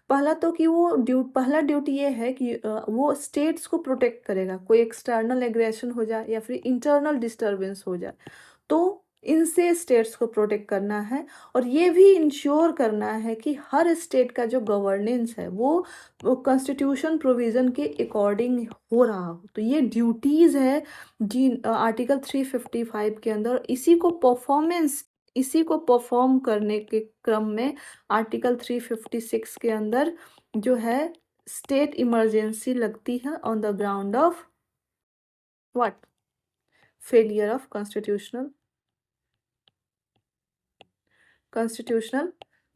पहला तो कि वो पहला ड्यूटी ये है कि वो स्टेट्स को प्रोटेक्ट करेगा, कोई एक्सटर्नल एग्रेशन हो जाए या फिर इंटरनल डिस्टर्बेंस हो जाए तो इनसे स्टेट्स को प्रोटेक्ट करना है। और ये भी इंश्योर करना है कि हर स्टेट का जो गवर्नेंस है वो कॉन्स्टिट्यूशन प्रोविज़न के अकॉर्डिंग हो रहा हो। तो ये ड्यूटीज़ है जी आर्टिकल 355 के अंदर। इसी को परफॉर्म करने के क्रम में आर्टिकल 356 के अंदर जो है स्टेट इमरजेंसी लगती है on the ground of what? Failure of constitutional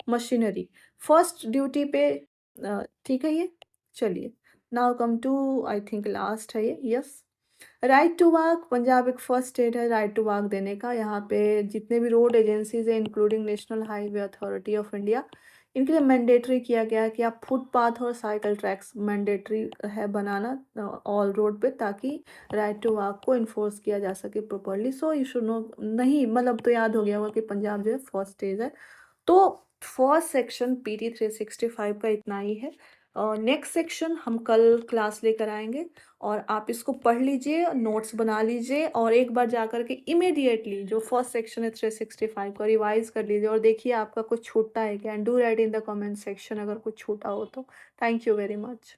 machinery. First duty पे ठीक है ये। चलिए now come to I think last है ये। Yes, right to work. Punjab एक फर्स्ट स्टेट है राइट टू वर्क देने का। यहाँ पे जितने भी रोड एजेंसीज हैं including national highway authority of India, इनके लिए मैंडेटरी किया गया है कि आप फुटपाथ और साइकिल ट्रैक्स मैंडेटरी है बनाना ऑल रोड पे, ताकि राइट टू वर्क को इन्फोर्स किया जा सके properly. So you should no, नहीं मतलब तो याद हो गया होगा कि पंजाब जो है फर्स्ट स्टेज है। तो फर्स्ट सेक्शन पीटी 365 का इतना ही है। नेक्स्ट सेक्शन हम कल क्लास लेकर आएंगे और आप इसको पढ़ लीजिए, नोट्स बना लीजिए और एक बार जा कर के इमीडिएटली जो फर्स्ट सेक्शन है 365 का रिवाइज कर लीजिए और देखिए आपका कुछ छूटा है क्या। And do right in the comment section अगर कुछ छूटा हो तो। Thank you very much.